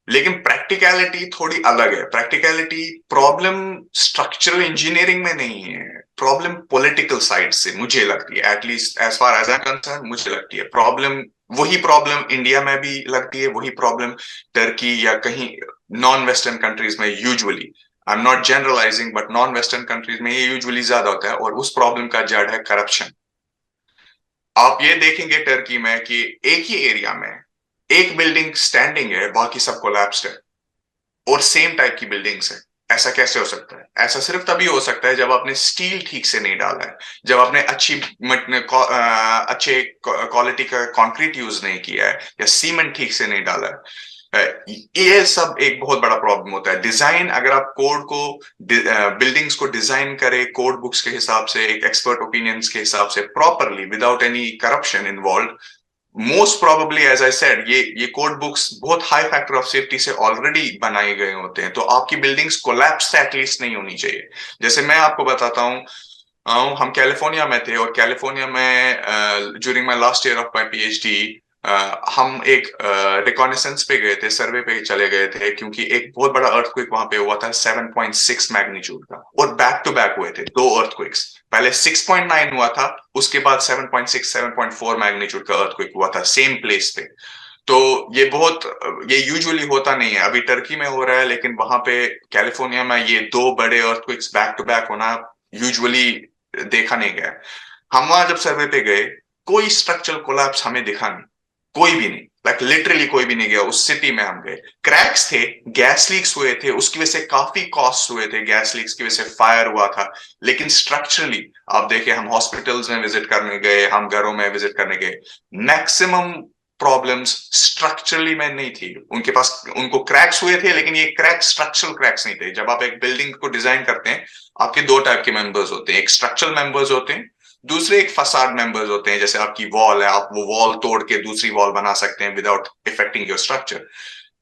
लेकिन प्रैक्टिकलिटी थोड़ी अलग है। प्रैक्टिकलिटी प्रॉब्लम स्ट्रक्चरल इंजीनियरिंग में नहीं है, प्रॉब्लम पॉलिटिकल साइड से मुझे लगती है, at least as far as I concern, मुझे लगती है प्रॉब्लम वही प्रॉब्लम इंडिया में भी लगती है, वही प्रॉब्लम टर्की या कहीं नॉन वेस्टर्न कंट्रीज में usually, I am not generalizing, but non western countries में ये यूजुअली ज्यादा होता है। और उस प्रॉब्लम का जड़ है करप्शन। आप ये देखेंगे टर्की में कि एक ही एरिया में एक बिल्डिंग स्टैंडिंग है, बाकी सब कोलैप्स्ड है, और सेम टाइप की बिल्डिंग्स है। ऐसा कैसे हो सकता है? ऐसा सिर्फ तभी हो सकता है जब आपने स्टील ठीक से नहीं डाला है, जब आपने अच्छे क्वालिटी का कंक्रीट यूज नहीं किया है, या सीमेंट ठीक से नहीं डाला है। ये सब एक बहुत बड़ा प्रॉब्लम होता है। डिजाइन, अगर आप कोड को, बिल्डिंग्स को डिजाइन करें कोड बुक्स के हिसाब से, एक एक्सपर्ट ओपिनियंस के हिसाब से, properly, without any corruption involve, most probably as I said, ये कोड बुक्स बहुत हाई फैक्टर ऑफ सेफ्टी से ऑलरेडी बनाए गए होते हैं, तो आपकी बिल्डिंग्स कोलैप्स एटलीस्ट नहीं होनी चाहिए। जैसे मैं आपको बताता हूँ, हम कैलिफोर्निया में थे, और कैलिफोर्निया में during my last year of my PhD हम एक रिकॉनेसेंस पे गए थे, सर्वे पे चले गए थे, क्योंकि एक बहुत बड़ा अर्थक्वेक वहां पे हुआ था 7.6 मैग्नीट्यूड का, और बैक टू बैक हुए थे दो अर्थक्वेक्स। पहले 6.9 हुआ था, उसके बाद 7.6 7.4 मैग्नीट्यूड का अर्थक्वेक हुआ था सेम प्लेस पे। तो ये यूजुअली होता नहीं है, अभी टर्की में हो रहा है, लेकिन वहां पे कैलिफोर्निया में ये दो बड़े अर्थक्वेक्स बैक टू बैक होना यूजुअली देखा नहीं गया। हम वहां जब सर्वे पे गए, कोई स्ट्रक्चरल कोलैप्स हमें दिखा नहीं, कोई भी नहीं, लाइक लिटरली कोई भी नहीं गया। उस सिटी में हम गए, क्रैक्स थे, गैस लीक्स हुए थे, उसकी वजह से काफी कॉस्ट हुए थे, गैस लीक्स की वजह से फायर हुआ था, लेकिन स्ट्रक्चरली आप देखें, हम हॉस्पिटल्स में विजिट करने गए, हम घरों में विजिट करने गए, मैक्सिमम प्रॉब्लम्स स्ट्रक्चरली में नहीं थी उनके पास। उनको क्रैक्स हुए थे, लेकिन ये क्रैक्स स्ट्रक्चरल क्रैक्स नहीं थे। जब आप एक बिल्डिंग को डिजाइन करते हैं, आपके दो टाइप के मेंबर्स होते हैं, एक स्ट्रक्चरल मेंबर्स होते हैं, दूसरे एक फसाड मेंबर्स होते हैं। जैसे आपकी वॉल है, आप वो वॉल तोड़ के दूसरी वॉल बना सकते हैं विदाउट इफेक्टिंग योर स्ट्रक्चर।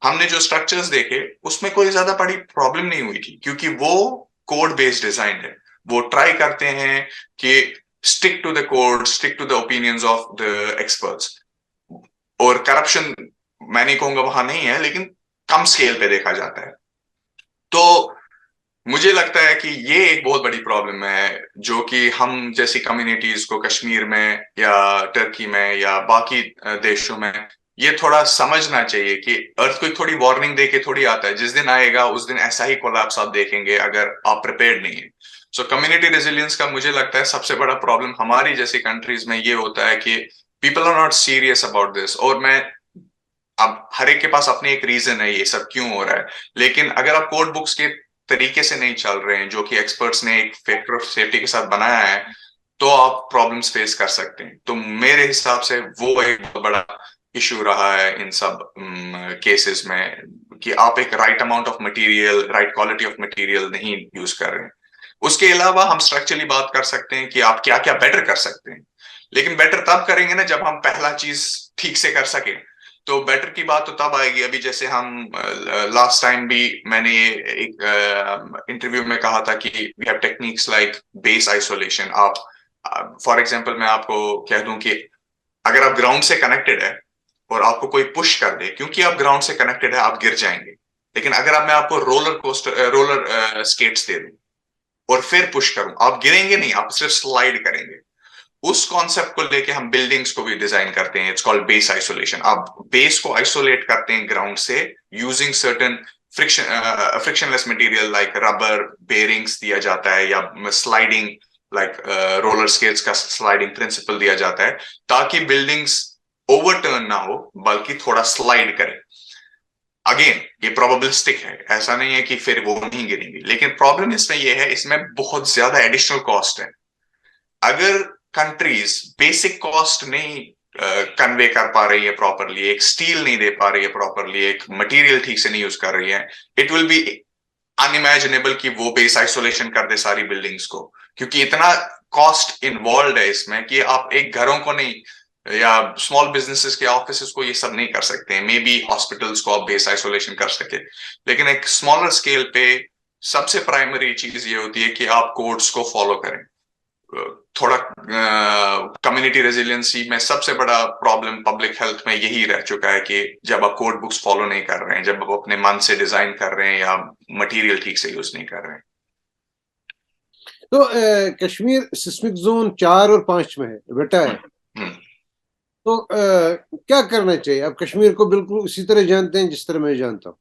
हमने जो स्ट्रक्चर्स देखे, उसमें कोई ज्यादा बड़ी प्रॉब्लम नहीं हुई थी, क्योंकि वो कोड बेस्ड डिजाइन है। वो ट्राई करते हैं कि stick to the code, stick to the opinions of the experts. और करप्शन मैं नहीं कहूंगा वहां नहीं है, लेकिन कम स्केल पे देखा जाता है। तो मुझे लगता है कि ये एक बहुत बड़ी प्रॉब्लम है, जो कि हम जैसी कम्युनिटीज को कश्मीर में या टर्की में या बाकी देशों में ये थोड़ा समझना चाहिए कि अर्थक्वेक थोड़ी वार्निंग दे के थोड़ी आता है, जिस दिन आएगा उस दिन ऐसा ही कोलैप्स आप देखेंगे अगर आप प्रिपेयर्ड नहीं है। सो कम्युनिटी रेजिलियंस का मुझे लगता है सबसे बड़ा प्रॉब्लम हमारी जैसी कंट्रीज में ये होता है कि people are not serious about this. और मैं, अब हर एक के पास अपने एक रीजन है ये सब क्यों हो रहा है, लेकिन अगर आप कोड बुक्स के तरीके से नहीं चल रहे हैं, जो कि एक्सपर्ट्स ने एक फैक्टर ऑफ सेफ्टी के साथ बनाया है, तो आप प्रॉब्लम्स फेस कर सकते हैं। तो मेरे हिसाब से वो एक बहुत बड़ा इशू रहा है इन सब केसेस में, कि आप एक right amount of material, right quality of material नहीं यूज कर रहे हैं। उसके अलावा हम स्ट्रक्चरली बात कर सकते हैं कि आप क्या क्या बेटर कर सकते हैं, लेकिन बेटर तब करेंगे ना जब हम पहला चीज ठीक से कर सके। तो बेटर की बात तो तब आएगी, अभी जैसे हम लास्ट टाइम भी मैंने एक इंटरव्यू में कहा था कि we have techniques like base isolation. आप फॉर एग्जांपल मैं आपको कह दूं कि अगर आप ग्राउंड से कनेक्टेड है और आपको कोई पुश कर दे, क्योंकि आप ग्राउंड से कनेक्टेड है, आप गिर जाएंगे। लेकिन अगर मैं आपको रोलर स्केट्स दे दूं और फिर पुश करूं, आप गिरेंगे नहीं, आप सिर्फ स्लाइड करेंगे। उस कॉन्सेप्ट को लेके हम बिल्डिंग्स को भी डिजाइन करते हैं, इट्स कॉल्ड बेस आइसोलेशन। आप बेस को आइसोलेट करते हैं ग्राउंड से using certain frictionless material like rubber, bearings दिया जाता है, या स्लाइडिंग लाइक रोलर स्केट्स का स्लाइडिंग प्रिंसिपल दिया जाता है, ताकि बिल्डिंग्स ओवरटर्न ना हो बल्कि थोड़ा स्लाइड करें। अगेन ये प्रोबेबिलिस्टिक है, ऐसा नहीं है कि फिर वो नहीं गिरेंगे, लेकिन प्रॉब्लम इसमें यह है, इसमें बहुत ज्यादा एडिशनल कॉस्ट है। अगर कंट्रीज बेसिक कॉस्ट नहीं कन्वे कर पा रही है प्रॉपरली, एक स्टील नहीं दे पा रही है प्रॉपरली, एक मटेरियल ठीक से नहीं यूज कर रही है, इट विल बी अनइमेजिनेबल कि वो बेस आइसोलेशन कर दे सारी बिल्डिंग्स को, क्योंकि इतना कॉस्ट इन्वॉल्व है इसमें कि आप एक घरों को नहीं, या स्मॉल बिजनेसेस के ऑफिस को ये सब नहीं कर सकते हैं। मे बी हॉस्पिटल्स को आप बेस आइसोलेशन कर सके, लेकिन एक स्मॉलर स्केल पे सबसे प्राइमरी चीज ये होती है कि आप कोड्स को फॉलो करें। थोड़ा कम्युनिटी रेजिलियंसी में सबसे बड़ा प्रॉब्लम पब्लिक हेल्थ में यही रह चुका है कि जब आप कोड बुक्स फॉलो नहीं कर रहे हैं, जब आप अपने मन से डिजाइन कर रहे हैं या मटेरियल ठीक से यूज नहीं कर रहे हैं। तो कश्मीर सिस्मिक जोन 4 और 5 में है, बेटा है। तो क्या करना चाहिए? आप कश्मीर को बिल्कुल उसी तरह जानते हैं जिस तरह मैं जानता हूँ।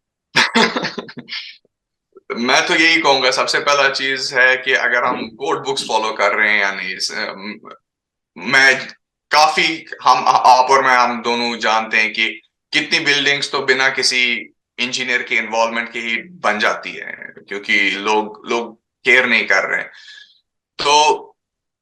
मैं तो यही कहूंगा, सबसे पहला चीज है कि अगर हम कोड बुक्स फॉलो कर रहे हैं या नहीं। मैं काफी, हम आप और मैं, हम दोनों जानते हैं कि कितनी बिल्डिंग्स तो बिना किसी इंजीनियर के इन्वॉल्वमेंट के ही बन जाती है, क्योंकि लोग केयर नहीं कर रहे हैं। तो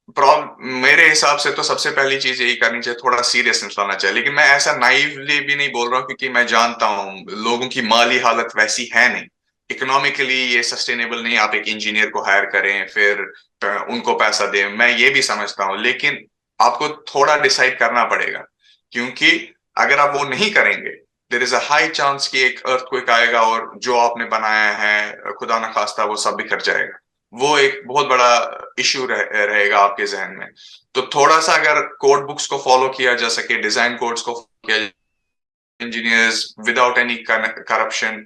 मेरे हिसाब से तो सबसे पहली चीज यही करनी चाहिए, थोड़ा सीरियसनेस लाना चाहिए। लेकिन मैं ऐसा नाइवली भी नहीं बोल रहा हूँ, क्योंकि मैं जानता हूँ लोगों की माली हालत वैसी है नहीं, इकोनॉमिकली ये सस्टेनेबल नहीं। आप एक इंजीनियर को हायर करें फिर उनको पैसा दें, मैं ये भी समझता हूँ, लेकिन आपको थोड़ा डिसाइड करना पड़ेगा, क्योंकि अगर आप वो नहीं करेंगे, there is a high chance कि एक अर्थक्वेक आएगा और जो आपने बनाया है खुदा न खास्ता वो सब बिखर जाएगा। वो एक बहुत बड़ा इश्यू रहेगा आपके जहन में। तो थोड़ा सा अगर कोड बुक्स को फॉलो किया जा सके, डिजाइन कोड्स को engineers without any corruption,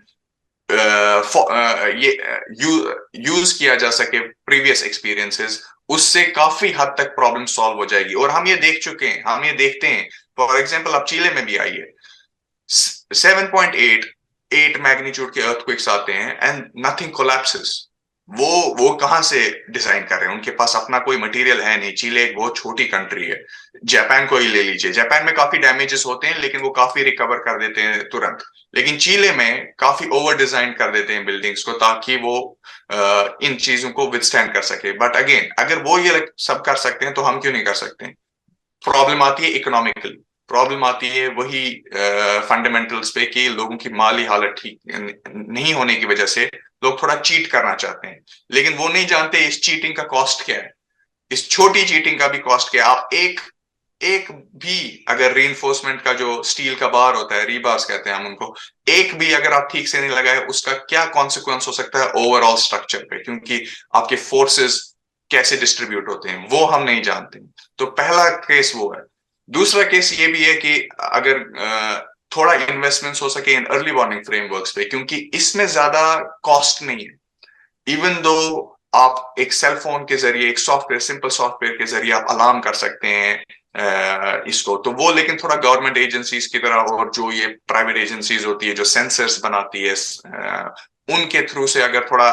ये यूज किया जा सके प्रीवियस एक्सपीरियंसेस, उससे काफी हद तक प्रॉब्लम सॉल्व हो जाएगी। और हम ये देख चुके हैं, हम ये देखते हैं, फॉर एग्जांपल अब चीले में भी आई है, 7.8 मैग्नीट्यूड के अर्थक्वेक्स आते हैं एंड नथिंग कोलैप्सेस। वो कहां से डिजाइन कर रहे हैं? उनके पास अपना कोई मटेरियल है नहीं। चीले एक बहुत छोटी कंट्री है। जापान को ही ले लीजिए, जापान में काफी डैमेजेस होते हैं लेकिन वो काफी रिकवर कर देते हैं तुरंत। लेकिन चीले में काफी ओवर डिजाइन कर देते हैं बिल्डिंग्स को ताकि वो इन चीजों को विथस्टैंड कर सके। बट अगेन, अगर वो ये सब कर सकते हैं तो हम क्यों नहीं कर सकते? प्रॉब्लम आती है इकोनॉमिकली, प्रॉब्लम आती है वही फंडामेंटल्स पे कि लोगों की माली हालत ठीक नहीं होने की वजह से लोग थोड़ा चीट करना चाहते हैं, लेकिन वो नहीं जानते इस चीटिंग का कॉस्ट क्या है, इस छोटी चीटिंग का भी कॉस्ट क्या है। आप एक भी अगर रीइंफोर्समेंट का जो स्टील का बार होता है, रीबार्स कहते हैं हम उनको, एक भी अगर आप ठीक से नहीं लगाए, उसका क्या कॉन्सिक्वेंस हो सकता है ओवरऑल स्ट्रक्चर पे, क्योंकि आपके फोर्सेस कैसे डिस्ट्रीब्यूट होते हैं वो हम नहीं जानते। तो पहला केस वो है। दूसरा केस ये भी है कि अगर थोड़ा इन्वेस्टमेंट्स हो सके इन अर्ली वार्निंग फ्रेमवर्क्स पे, क्योंकि इसमें ज्यादा कॉस्ट नहीं है। इवन दो आप एक सेल फोन के जरिए, एक सॉफ्टवेयर, सिंपल सॉफ्टवेयर के जरिए आप अलार्म कर सकते हैं इसको, तो वो लेकिन थोड़ा गवर्नमेंट एजेंसीज की तरह और जो ये प्राइवेट एजेंसीज होती है जो सेंसर्स बनाती है उनके थ्रू से अगर थोड़ा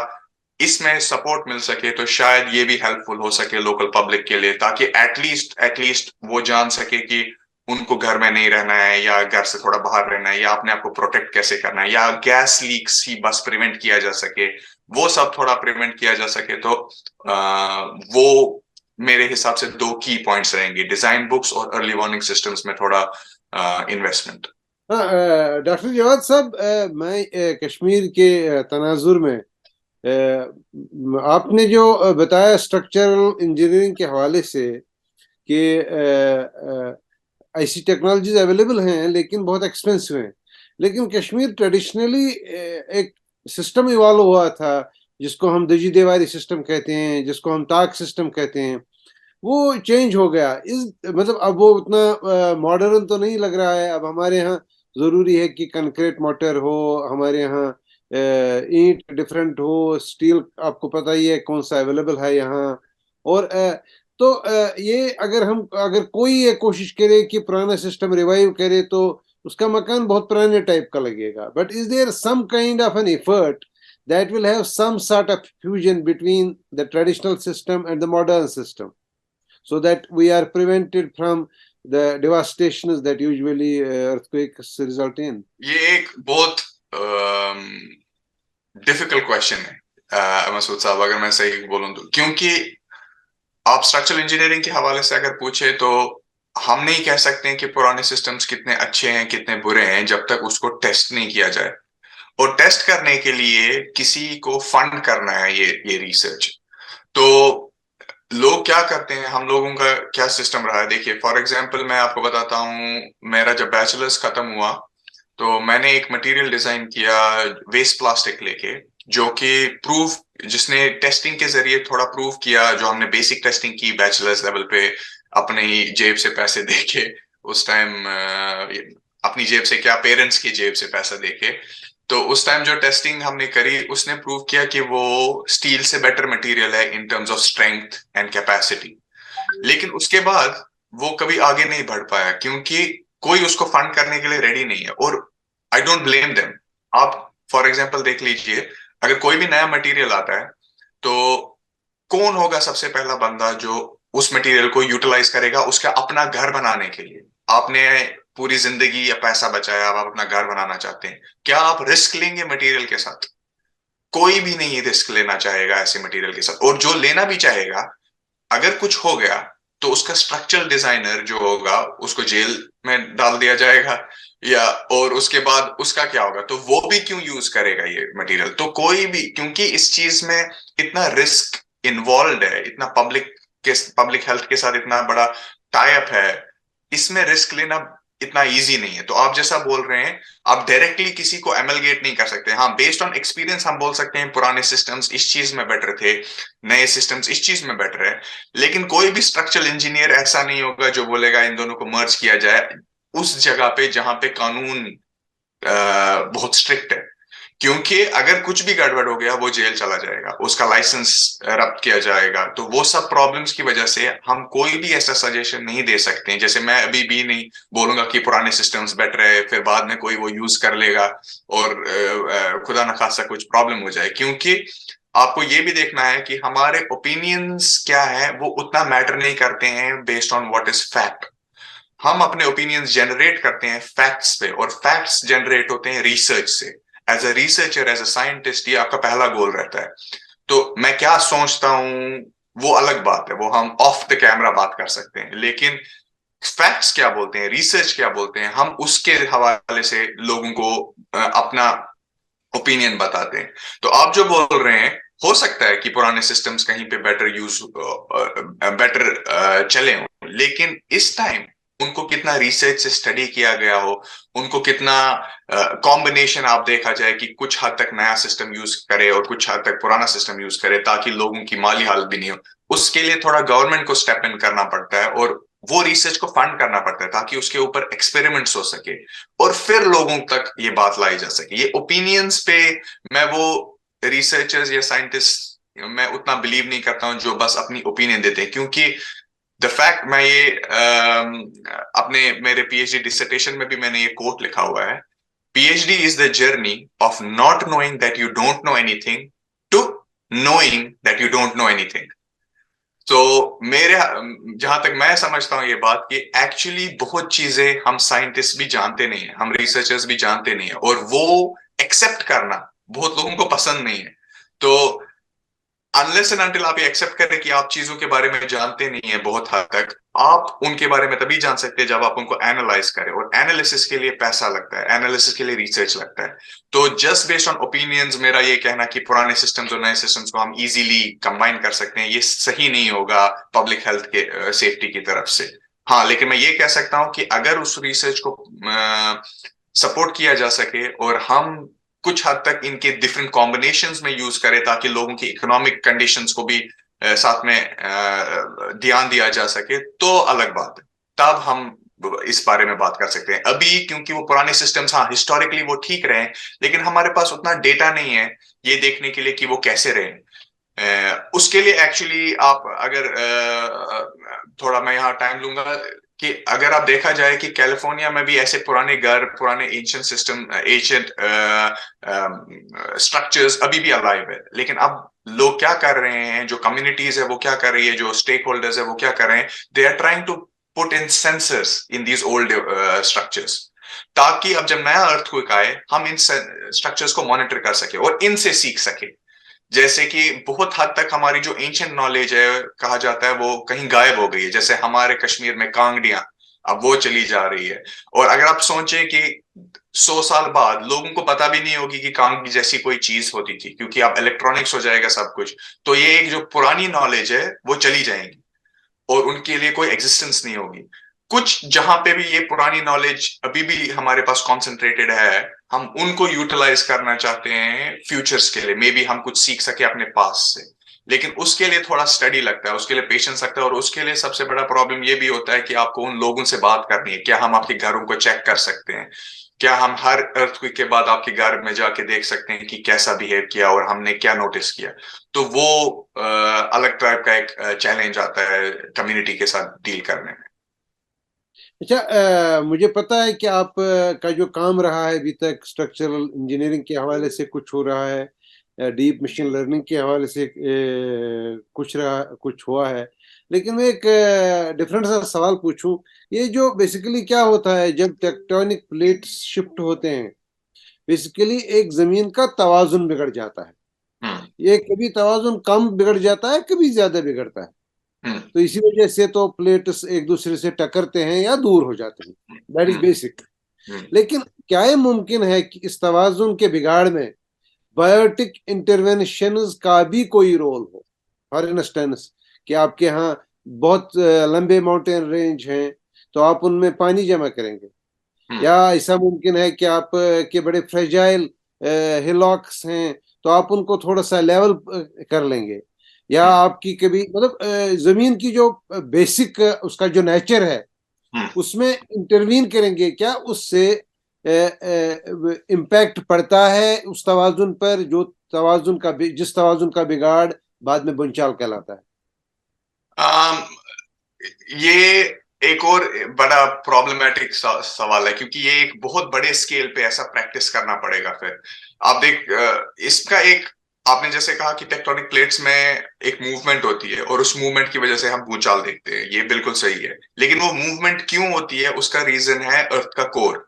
इसमें सपोर्ट मिल सके तो शायद ये भी हेल्पफुल हो सके लोकल पब्लिक के लिए, ताकि एटलीस्ट वो जान सके कि उनको घर में नहीं रहना है या घर से थोड़ा बाहर रहना है या अपने आप को प्रोटेक्ट कैसे करना है, या गैस लीक्स ही बस प्रिवेंट किया जा सके, वो सब थोड़ा प्रिवेंट किया जा सके। तो वो मेरे हिसाब से दो की पॉइंट्स रहेंगे, डिजाइन बुक्स और अर्ली वार्निंग सिस्टम्स में थोड़ा इन्वेस्टमेंट। हाँ डॉक्टर जवाद साहब, मैं कश्मीर के तनाजुर में आपने जो बताया स्ट्रक्चरल इंजीनियरिंग के हवाले से कि ऐसी टेक्नोलॉजीज अवेलेबल हैं लेकिन बहुत एक्सपेंसिव हैं, लेकिन कश्मीर ट्रेडिशनली एक सिस्टम इवॉल्व हुआ था जिसको हम दजी देवारी सिस्टम कहते हैं, जिसको हम ताक सिस्टम कहते हैं, वो चेंज हो गया। इस मतलब अब वो उतना मॉडर्न तो नहीं लग रहा है। अब हमारे यहाँ जरूरी है कि कंक्रीट मोटर हो, हमारे यहाँ ईंट डिफरेंट हो, स्टील आपको पता ही है कौन सा अवेलेबल है यहाँ। और तो ये अगर कोई ये कोशिश करे कि पुराना सिस्टम रिवाइव करे तो उसका मकान बहुत पुराने टाइप का लगेगा। But is there some kind of an effort that will have some sort of fusion between the traditional system and the modern system, so that we are prevented from the devastations that usually earthquakes result in? ये एक बहुत difficult question है मसूद साहब, अगर मैं सही बोलूं तो, क्योंकि आप स्ट्रक्चरल इंजीनियरिंग के हवाले से अगर पूछे तो हम नहीं कह सकते हैं कि पुराने सिस्टम्स कितने अच्छे हैं कितने बुरे हैं जब तक उसको टेस्ट नहीं किया जाए। और टेस्ट करने के लिए किसी को फंड करना है ये रिसर्च। तो लोग क्या करते हैं, हम लोगों का क्या सिस्टम रहा है, देखिए फॉर एग्जांपल मैं आपको बताता हूँ, मेरा जब बैचलर्स खत्म हुआ तो मैंने एक मटेरियल डिजाइन किया वेस्ट प्लास्टिक लेके, जो कि जिसने टेस्टिंग के जरिए थोड़ा प्रूव किया, जो हमने बेसिक टेस्टिंग की बैचलर्स लेवल पे अपने ही जेब से पैसे देके, उस टाइम अपनी जेब से क्या, पेरेंट्स की जेब से पैसा देके, तो उस टाइम जो टेस्टिंग हमने करी उसने प्रूव किया कि वो स्टील से बेटर मटेरियल है in terms of strength and capacity. लेकिन उसके बाद वो कभी आगे नहीं बढ़ पाया क्योंकि कोई उसको फंड करने के लिए रेडी नहीं है। और आई डोंट ब्लेम देम। आप फॉर एग्जांपल देख लीजिए, अगर कोई भी नया मटेरियल आता है तो कौन होगा सबसे पहला बंदा जो उस मटेरियल को यूटिलाइज करेगा उसका अपना घर बनाने के लिए? आपने पूरी जिंदगी या पैसा बचाया, आप अपना घर बनाना चाहते हैं, क्या आप रिस्क लेंगे मटेरियल के साथ? कोई भी नहीं रिस्क लेना चाहेगा ऐसे मटेरियल के साथ। और जो लेना भी चाहेगा, अगर कुछ हो गया तो उसका स्ट्रक्चरल डिजाइनर जो होगा उसको जेल में डाल दिया जाएगा, या और उसके बाद उसका क्या होगा? तो वो भी क्यों यूज करेगा ये मटेरियल? तो कोई भी, क्योंकि इस चीज में इतना रिस्क इन्वॉल्व है, इतना पब्लिक हेल्थ के साथ इतना बड़ा टाई अप है, इसमें रिस्क लेना इतना इजी नहीं है। तो आप जैसा बोल रहे हैं, आप डायरेक्टली किसी को एमलगेट नहीं कर सकते। हाँ, बेस्ड ऑन एक्सपीरियंस हम बोल सकते हैं पुराने सिस्टम्स इस चीज में बेटर थे, नए सिस्टम्स इस चीज में बेटर है। लेकिन कोई भी स्ट्रक्चरल इंजीनियर ऐसा नहीं होगा जो बोलेगा इन दोनों को मर्ज किया जाए। उस जगह पे जहां पे कानून बहुत स्ट्रिक्ट है, क्योंकि अगर कुछ भी गड़बड़ हो गया वो जेल चला जाएगा, उसका लाइसेंस रद्द किया जाएगा। तो वो सब प्रॉब्लम्स की वजह से हम कोई भी ऐसा सजेशन नहीं दे सकते हैं। जैसे मैं अभी भी नहीं बोलूंगा कि पुराने सिस्टम्स बेटर है, फिर बाद में कोई वो यूज कर लेगा और खुदा न खासा कुछ प्रॉब्लम हो जाए, क्योंकि आपको ये भी देखना है कि हमारे ओपिनियंस क्या है, वो उतना मैटर नहीं करते हैं based on what is fact. हम अपने ओपिनियंस जनरेट करते हैं फैक्ट्स पे, और फैक्ट्स जनरेट होते हैं रिसर्च से। As a researcher, as a scientist, ये आपका पहला गोल रहता है। तो मैं क्या सोचता हूं वो अलग बात है, वो हम ऑफ द कैमरा बात कर सकते हैं, लेकिन फैक्ट्स क्या बोलते हैं, रिसर्च क्या बोलते हैं, हम उसके हवाले से लोगों को अपना ओपिनियन बताते हैं। तो आप जो बोल रहे हैं, हो सकता है कि पुराने सिस्टम्स कहीं पे बेटर चले हों, लेकिन इस टाइम उनको कितना रिसर्च से स्टडी किया गया हो, उनको कितना कॉम्बिनेशन आप देखा जाए कि कुछ हद तक नया सिस्टम यूज करे और कुछ हद तक पुराना सिस्टम यूज करे, ताकि लोगों की माली हालत भी नहीं हो। उसके लिए थोड़ा गवर्नमेंट को स्टेप इन करना पड़ता है, और वो रिसर्च को फंड करना पड़ता है, ताकि उसके ऊपर एक्सपेरिमेंट्स हो सके और फिर लोगों तक ये बात लाई जा सके। ये ओपिनियंस पे मैं वो रिसर्चर्स या साइंटिस्ट मैं उतना बिलीव नहीं करता हूं जो बस अपनी ओपिनियन देते हैं, क्योंकि द फैक्ट, मैं ये अपने मेरे पीएचडी डिसर्टेशन में भी मैंने ये कोट लिखा हुआ है, PhD is the journey of not knowing that you don't know anything to knowing that you don't know anything. तो मेरे जहां तक मैं समझता हूं ये बात, कि एक्चुअली बहुत चीजें हम साइंटिस्ट भी जानते नहीं है, हम रिसर्चर्स भी जानते नहीं है, और वो एक्सेप्ट करना बहुत लोगों को पसंद नहीं है। तो अनलेस एंड अनटिल आप ये एक्सेप्ट करें कि आप चीजों के बारे में जानते नहीं है, बहुत हद तक आप उनके बारे में तभी जान सकते हैं जब आप उनको एनालाइज करें, और एनालिसिस के लिए पैसा लगता है, एनालिसिस के लिए रिसर्च लगता है। तो जस्ट बेस्ड ऑन ओपिनियंस मेरा ये कहना कि पुराने सिस्टम्स और नए सिस्टम्स को हम इजीली कंबाइन कर सकते हैं, ये सही नहीं होगा पब्लिक हेल्थ के सेफ्टी की तरफ से। हाँ, लेकिन मैं ये कह सकता हूं कि अगर उस रिसर्च को सपोर्ट किया जा सके और हम कुछ हद तक इनके डिफरेंट कॉम्बिनेशंस में यूज करें, ताकि लोगों की इकोनॉमिक कंडीशंस को भी साथ में ध्यान दिया जा सके, तो अलग बात है, तब हम इस बारे में बात कर सकते हैं। अभी क्योंकि वो पुराने सिस्टम्स, हाँ हिस्टोरिकली वो ठीक रहे, लेकिन हमारे पास उतना डेटा नहीं है ये देखने के लिए कि वो कैसे रहे। उसके लिए एक्चुअली आप अगर थोड़ा मैं यहाँ टाइम लूंगा, कि अगर आप देखा जाए कि कैलिफोर्निया में भी ऐसे पुराने घर, पुराने एंशिएंट सिस्टम, एंशिएंट स्ट्रक्चर्स अभी भी अलाइव है, लेकिन अब लोग क्या कर रहे हैं, जो कम्युनिटीज है वो क्या कर रही है, जो स्टेक होल्डर्स है वो क्या कर रहे हैं, they are trying to put in sensors in these old structures, ताकि अब जब नया अर्थक्वेक आए हम इन स्ट्रक्चर्स को मॉनिटर कर सके और इनसे सीख सके। जैसे कि बहुत हद तक हमारी जो एंशिएंट नॉलेज है, कहा जाता है वो कहीं गायब हो गई है। जैसे हमारे कश्मीर में कांगड़ियां, अब वो चली जा रही है, और अगर आप सोचें कि 100 साल बाद लोगों को पता भी नहीं होगी कि कांगड़ी जैसी कोई चीज होती थी, क्योंकि अब इलेक्ट्रॉनिक्स हो जाएगा सब कुछ, तो ये एक जो पुरानी नॉलेज है वो चली जाएगी और उनके लिए कोई एग्जिस्टेंस नहीं होगी। कुछ जहां पे भी ये पुरानी नॉलेज अभी भी हमारे पास कॉन्सेंट्रेटेड है, हम उनको यूटिलाइज करना चाहते हैं फ्यूचर्स के लिए, मे बी हम कुछ सीख सके अपने पास से, लेकिन उसके लिए थोड़ा स्टडी लगता है, उसके लिए पेशेंस लगता है, और उसके लिए सबसे बड़ा प्रॉब्लम ये भी होता है कि आपको उन लोगों से बात करनी है। क्या हम आपके घरों को चेक कर सकते हैं? क्या हम हर अर्थक्वेक के बाद आपके घर में जाके देख सकते हैं कि कैसा बिहेव किया और हमने क्या नोटिस किया? तो वो अलग टाइप का एक चैलेंज आता है कम्युनिटी के साथ डील करने में। अच्छा, मुझे पता है कि आप का जो काम रहा है अभी तक स्ट्रक्चरल इंजीनियरिंग के हवाले से कुछ हो रहा है, डीप मशीन लर्निंग के हवाले से कुछ हुआ है, लेकिन मैं एक डिफरेंट सा सवाल पूछूं। ये जो बेसिकली क्या होता है जब टेक्टोनिक प्लेट्स शिफ्ट होते हैं, बेसिकली एक जमीन का तवाजुन बिगड़ जाता है। ये कभी तवाजुन कम बिगड़ जाता है, कभी ज्यादा बिगड़ता है, तो इसी वजह से तो प्लेट्स एक दूसरे से टकरते हैं या दूर हो जाते हैं। That is basic. लेकिन क्या ये मुमकिन है कि इस तवाजुन के बिगाड़ में बायोटिक इंटरवेंशन का भी कोई रोल हो? फॉर इंस्टेंस कि आपके यहाँ बहुत लंबे माउंटेन रेंज हैं, तो आप उनमें पानी जमा करेंगे, या ऐसा मुमकिन है कि आप के बड़े फ्रेजाइल हिलॉक्स हैं, तो आप उनको थोड़ा सा लेवल कर लेंगे, या आपकी कभी मतलब जमीन की जो बेसिक उसका जो नेचर है उसमें इंटरवीन करेंगे क्या, उससे इम्पैक्ट पड़ता है उस तवाजुन पर, जो जिस तवाजुन का बिगाड़ बाद में बुनचाल कहलाता है। ये एक और बड़ा प्रॉब्लमेटिक सवाल है, क्योंकि ये एक बहुत बड़े स्केल पे ऐसा प्रैक्टिस करना पड़ेगा। फिर आप देख, इसका एक, आपने जैसे कहा कि टेक्टोनिक प्लेट्स में एक मूवमेंट होती है और उस मूवमेंट की वजह से हम भूचाल देखते हैं, ये बिल्कुल सही है। लेकिन वो मूवमेंट क्यों होती है, उसका रीजन है अर्थ का कोर।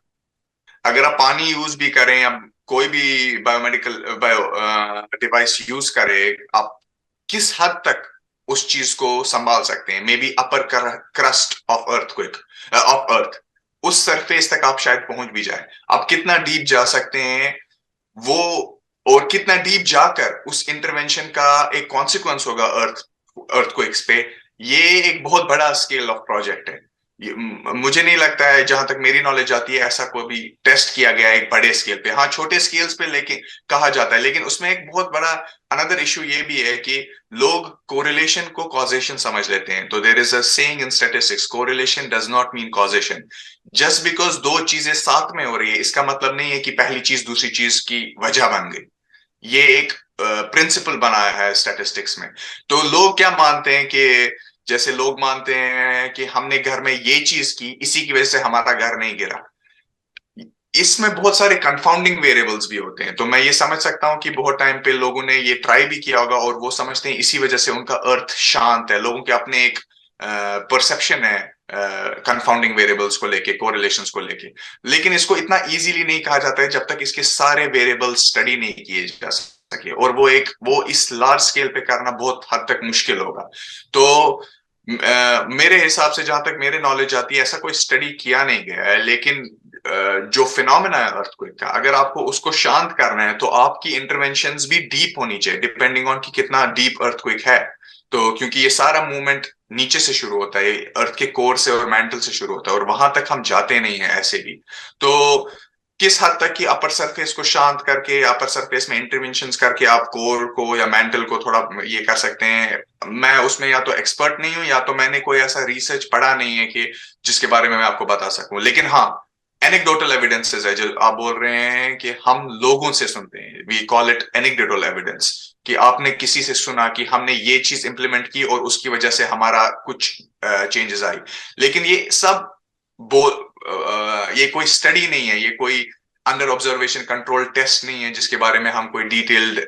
अगर आप पानी यूज भी करें या कोई भी बायो डिवाइस यूज करें, आप किस हद तक उस चीज को संभाल सकते हैं। May be upper crust of earthquake, of earth, उस सरफेस तक आप शायद पहुंच भी जाए। आप कितना डीप जा सकते हैं वो, और कितना डीप जाकर उस इंटरवेंशन का एक कॉन्सिक्वेंस होगा अर्थक्वेक्स पे, ये एक बहुत बड़ा स्केल ऑफ प्रोजेक्ट है। मुझे नहीं लगता है, जहां तक मेरी नॉलेज आती है, ऐसा कोई भी टेस्ट किया गया है एक बड़े स्केल पे। हाँ, छोटे स्केल्स पे लेकिन कहा जाता है, लेकिन उसमें एक बहुत बड़ा अनदर इशू ये भी है कि लोग कोरिलेशन को कॉजेशन समझ लेते हैं। तो there is a saying in statistics, correlation does not mean causation. Just because दो चीजें साथ में हो रही है, इसका मतलब नहीं है कि पहली चीज दूसरी चीज की वजह बन गई। ये एक प्रिंसिपल बनाया है स्टैटिस्टिक्स में। तो लोग क्या मानते हैं कि, जैसे लोग मानते हैं कि हमने घर में ये चीज की, इसी की वजह से हमारा घर नहीं गिरा। इसमें बहुत सारे कंफाउंडिंग वेरिएबल्स भी होते हैं। तो मैं ये समझ सकता हूँ कि बहुत टाइम पे लोगों ने ये ट्राई भी किया होगा और वो समझते हैं इसी वजह से उनका अर्थ शांत है। लोगों के अपने एक परसेप्शन है कंफाउंडिंग वेरिएबल्स को लेके, कोरिलेशंस को लेके। लेकिन इसको इतना इजीली नहीं कहा जाता है जब तक इसके सारे वेरिएबल्स स्टडी नहीं किए जा सके, और वो इस लार्ज स्केल पे करना बहुत हद तक मुश्किल होगा। तो मेरे हिसाब से, जहां तक मेरे नॉलेज आती है, ऐसा कोई स्टडी किया नहीं गया है। लेकिन जो फिनोमेना है अर्थक्वेक का, अगर आपको उसको शांत करना है तो आपकी इंटरवेंशंस भी डीप होनी चाहिए, डिपेंडिंग ऑन कि कितना डीप अर्थक्वेक है। तो क्योंकि ये सारा मूवमेंट नीचे से शुरू होता है, अर्थ के कोर से और मेंटल से शुरू होता है, और वहां तक हम जाते नहीं है ऐसे भी। तो किस हद तक कि अपर सरफेस को शांत करके, अपर सरफेस में इंटरवेंशंस करके आप कोर को या मेंटल को थोड़ा ये कर सकते हैं, मैं उसमें या तो एक्सपर्ट नहीं हूं, या तो मैंने कोई ऐसा रिसर्च पढ़ा नहीं है कि जिसके बारे में मैं आपको बता सकूं। लेकिन हाँ, एनेक्डोटल एविडेंसेस है, जो आप बोल रहे हैं कि हम लोगों से सुनते हैं, we call it anecdotal evidence, कि आपने किसी से सुना कि हमने ये चीज इंप्लीमेंट की और उसकी वजह से हमारा कुछ चेंजेस आई। लेकिन ये सब ये कोई स्टडी नहीं है, ये कोई अंडर ऑब्जर्वेशन कंट्रोल टेस्ट नहीं है जिसके बारे में हम कोई डिटेल्ड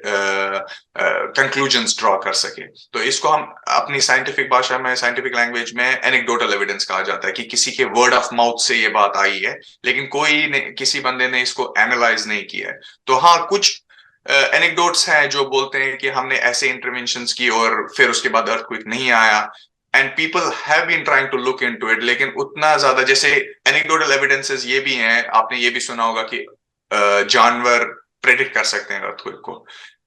कंक्लूजन्स ड्रॉ कर सके। तो इसको हम अपनी साइंटिफिक भाषा में, साइंटिफिक लैंग्वेज में एनेक्डोटल एविडेंस कहा जाता है, कि किसी के वर्ड ऑफ माउथ से ये बात आई है, लेकिन किसी बंदे ने इसको एनालाइज नहीं किया है। तो हाँ, कुछ एनेक्डोट्स हैं जो बोलते हैं कि हमने ऐसे इंटरवेंशंस की और फिर उसके बाद अर्थक्वेक नहीं आया, and people have been trying to look into it. लेकिन उतना ज्यादा, जैसे एनेक्डोटल एविडेंसेस ये भी हैं, आपने ये भी सुना होगा कि जानवर प्रेडिक्ट कर सकते हैं अर्थक्वेक को,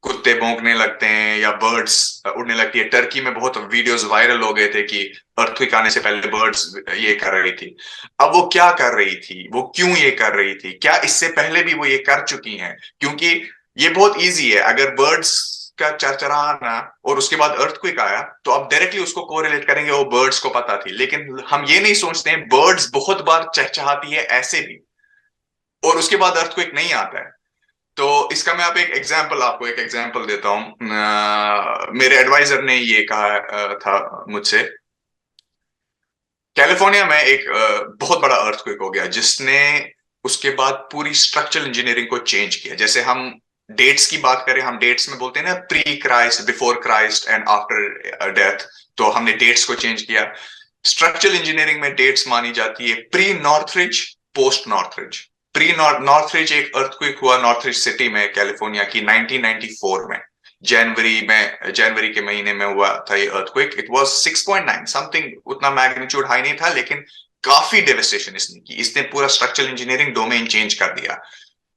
कुत्ते भौंकने लगते हैं या बर्ड्स उड़ने लगती है। टर्की में बहुत वीडियोस वायरल हो गए थे कि अर्थक्वेक आने से पहले बर्ड्स ये कर रही थी। अब वो क्या कर रही थी, वो क्यों ये कर रही थी, क्या इससे पहले भी वो ये कर चुकी हैं? क्योंकि ये बहुत इजी है, अगर बर्ड्स का चरचराना और उसके बाद अर्थक्वेक आया तो आप डायरेक्टली उसको कोरिलेट करेंगे, वो बर्ड्स को पता थी। लेकिन हम ये नहीं सोचते हैं, बर्ड्स बहुत बार चहचहाती है ऐसे भी, और उसके बाद अर्थक्वेक नहीं आता है। तो इसका मैं आपको एक एग्जांपल देता हूं। मेरे एडवाइजर ने ये कहा था मुझसे, कैलिफोर्निया में एक बहुत बड़ा अर्थक्वेक हो गया जिसने उसके बाद पूरी स्ट्रक्चरल इंजीनियरिंग को चेंज किया। जैसे हम डेट्स की बात करें, हम डेट्स में बोलते हैं ना, pre Christ, before Christ and after death. तो हमने डेट्स को चेंज किया। स्ट्रक्चरल इंजीनियरिंग में डेट्स मानी जाती है pre Northridge, post Northridge. Pre Northridge एक अर्थक्वेक हुआ नॉर्थरिज सिटी में, कैलिफोर्निया की, 1994 में। जनवरी के महीने में हुआ था ये अर्थक्वेक। इट वाज 6.9 समथिंग, उतना मैग्नीट्यूड हाई नहीं था, लेकिन काफी डेविस्टेशन इसने की। इसने पूरा स्ट्रक्चरल इंजीनियरिंग डोमेन चेंज कर दिया।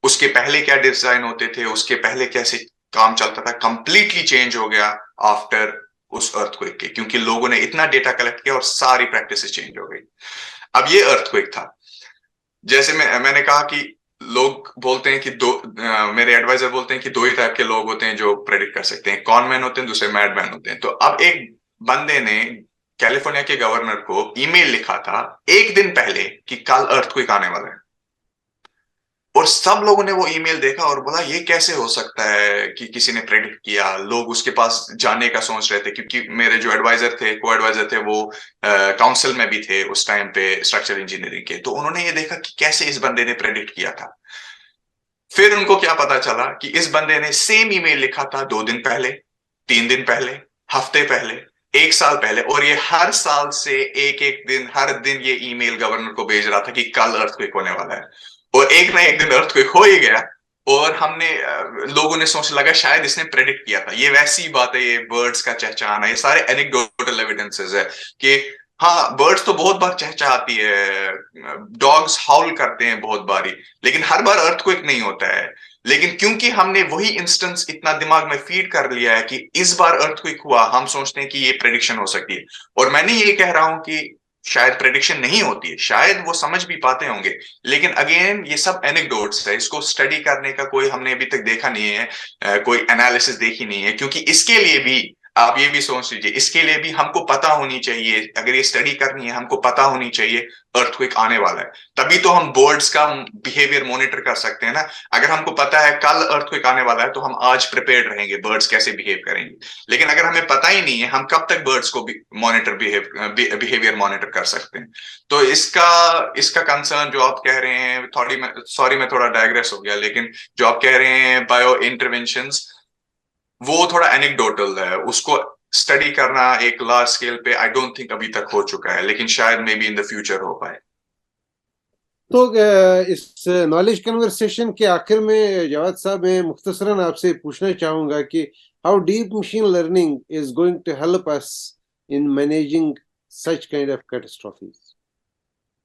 उसके पहले क्या डिजाइन होते थे, उसके पहले कैसे काम चलता था, कंप्लीटली चेंज हो गया आफ्टर उस अर्थक्वेक के, क्योंकि लोगों ने इतना डेटा कलेक्ट किया और सारी प्रैक्टिसेस चेंज हो गई। अब ये अर्थक्वेक था। जैसे मैंने कहा कि लोग बोलते हैं कि मेरे एडवाइजर बोलते हैं कि दो ही टाइप के लोग होते हैं जो प्रेडिक्ट कर सकते हैं, कॉन मैन होते हैं, दूसरे मैड मैन होते हैं। तो अब एक बंदे ने कैलिफोर्निया के गवर्नर को ईमेल लिखा था एक दिन पहले कि कल अर्थक्वेक आने वाला है, और सब लोगों ने वो ईमेल देखा और बोला ये कैसे हो सकता है कि किसी ने प्रेडिक्ट किया। लोग उसके पास जाने का सोच रहे थे, क्योंकि मेरे जो एडवाइजर थे, को एडवाइजर थे, वो काउंसिल में भी थे उस टाइम पे स्ट्रक्चर इंजीनियरिंग के। तो उन्होंने ये देखा कि कैसे इस बंदे ने प्रेडिक्ट किया था। फिर उनको क्या पता चला कि इस बंदे ने सेम ईमेल लिखा था 2 दिन पहले, 3 दिन पहले, हफ्ते पहले, 1 साल पहले, और ये हर साल से एक एक दिन, हर दिन ये ईमेल गवर्नर को भेज रहा था कि कल अर्थक्वेक होने वाला है। और एक ना एक दिन अर्थक्वेक हो ही गया। और लोगों ने सोच लगा शायद इसने प्रेडिक्ट किया था। ये वैसी बात है, ये बर्ड्स का चहचहाना, ये सारे एनेक्डोटल एविडेंसेस है कि हाँ, बर्ड्स तो बहुत बार चहचहाती है, डॉग्स हाउल करते हैं बहुत बारी, लेकिन हर बार अर्थक्वेक नहीं होता है। लेकिन क्योंकि हमने वही इंस्टेंस इतना दिमाग में फीड कर लिया है कि इस बार अर्थक्वेक हुआ, हम सोचते हैं कि ये प्रेडिक्शन हो सकती है। और मैं नहीं ये कह रहा हूं कि शायद प्रेडिक्शन नहीं होती है, शायद वो समझ भी पाते होंगे, लेकिन अगेन ये सब एनेक्डोट्स है, इसको स्टडी करने का कोई हमने अभी तक देखा नहीं है, कोई एनालिसिस देखी नहीं है। क्योंकि इसके लिए भी आप ये भी सोच लीजिए, इसके लिए भी हमको पता होनी चाहिए, अगर ये स्टडी करनी है हमको पता होनी चाहिए अर्थक्वेक आने वाला है, तभी तो हम बर्ड्स का बिहेवियर मॉनिटर कर सकते हैं ना। अगर हमको पता है कल अर्थक्वेक आने वाला है तो हम आज प्रिपेयर्ड रहेंगे बर्ड्स कैसे बिहेव करेंगे। लेकिन अगर हमें पता ही नहीं है, हम कब तक बर्ड्स को बिहेवियर मॉनिटर कर सकते हैं। तो इसका इसका कंसर्न जो आप कह रहे हैं, थोड़ी सॉरी मैं थोड़ा डायग्रेस हो गया, लेकिन जो आप कह रहे हैं बायो इंटरवेंशंस, वो थोड़ा एनेक्डोटल है। उसको स्टडी करना एक लार्ज स्केल पे आई डोंट थिंक अभी तक हो चुका है, लेकिन शायद may be in the future हो पाए। तो इस नॉलेज कन्वर्सेशन के आखिर में जवाद साहब, मैं मुख्तसरन आपसे पूछना चाहूंगा कि how deep machine learning is going to help us in managing such kind of catastrophes.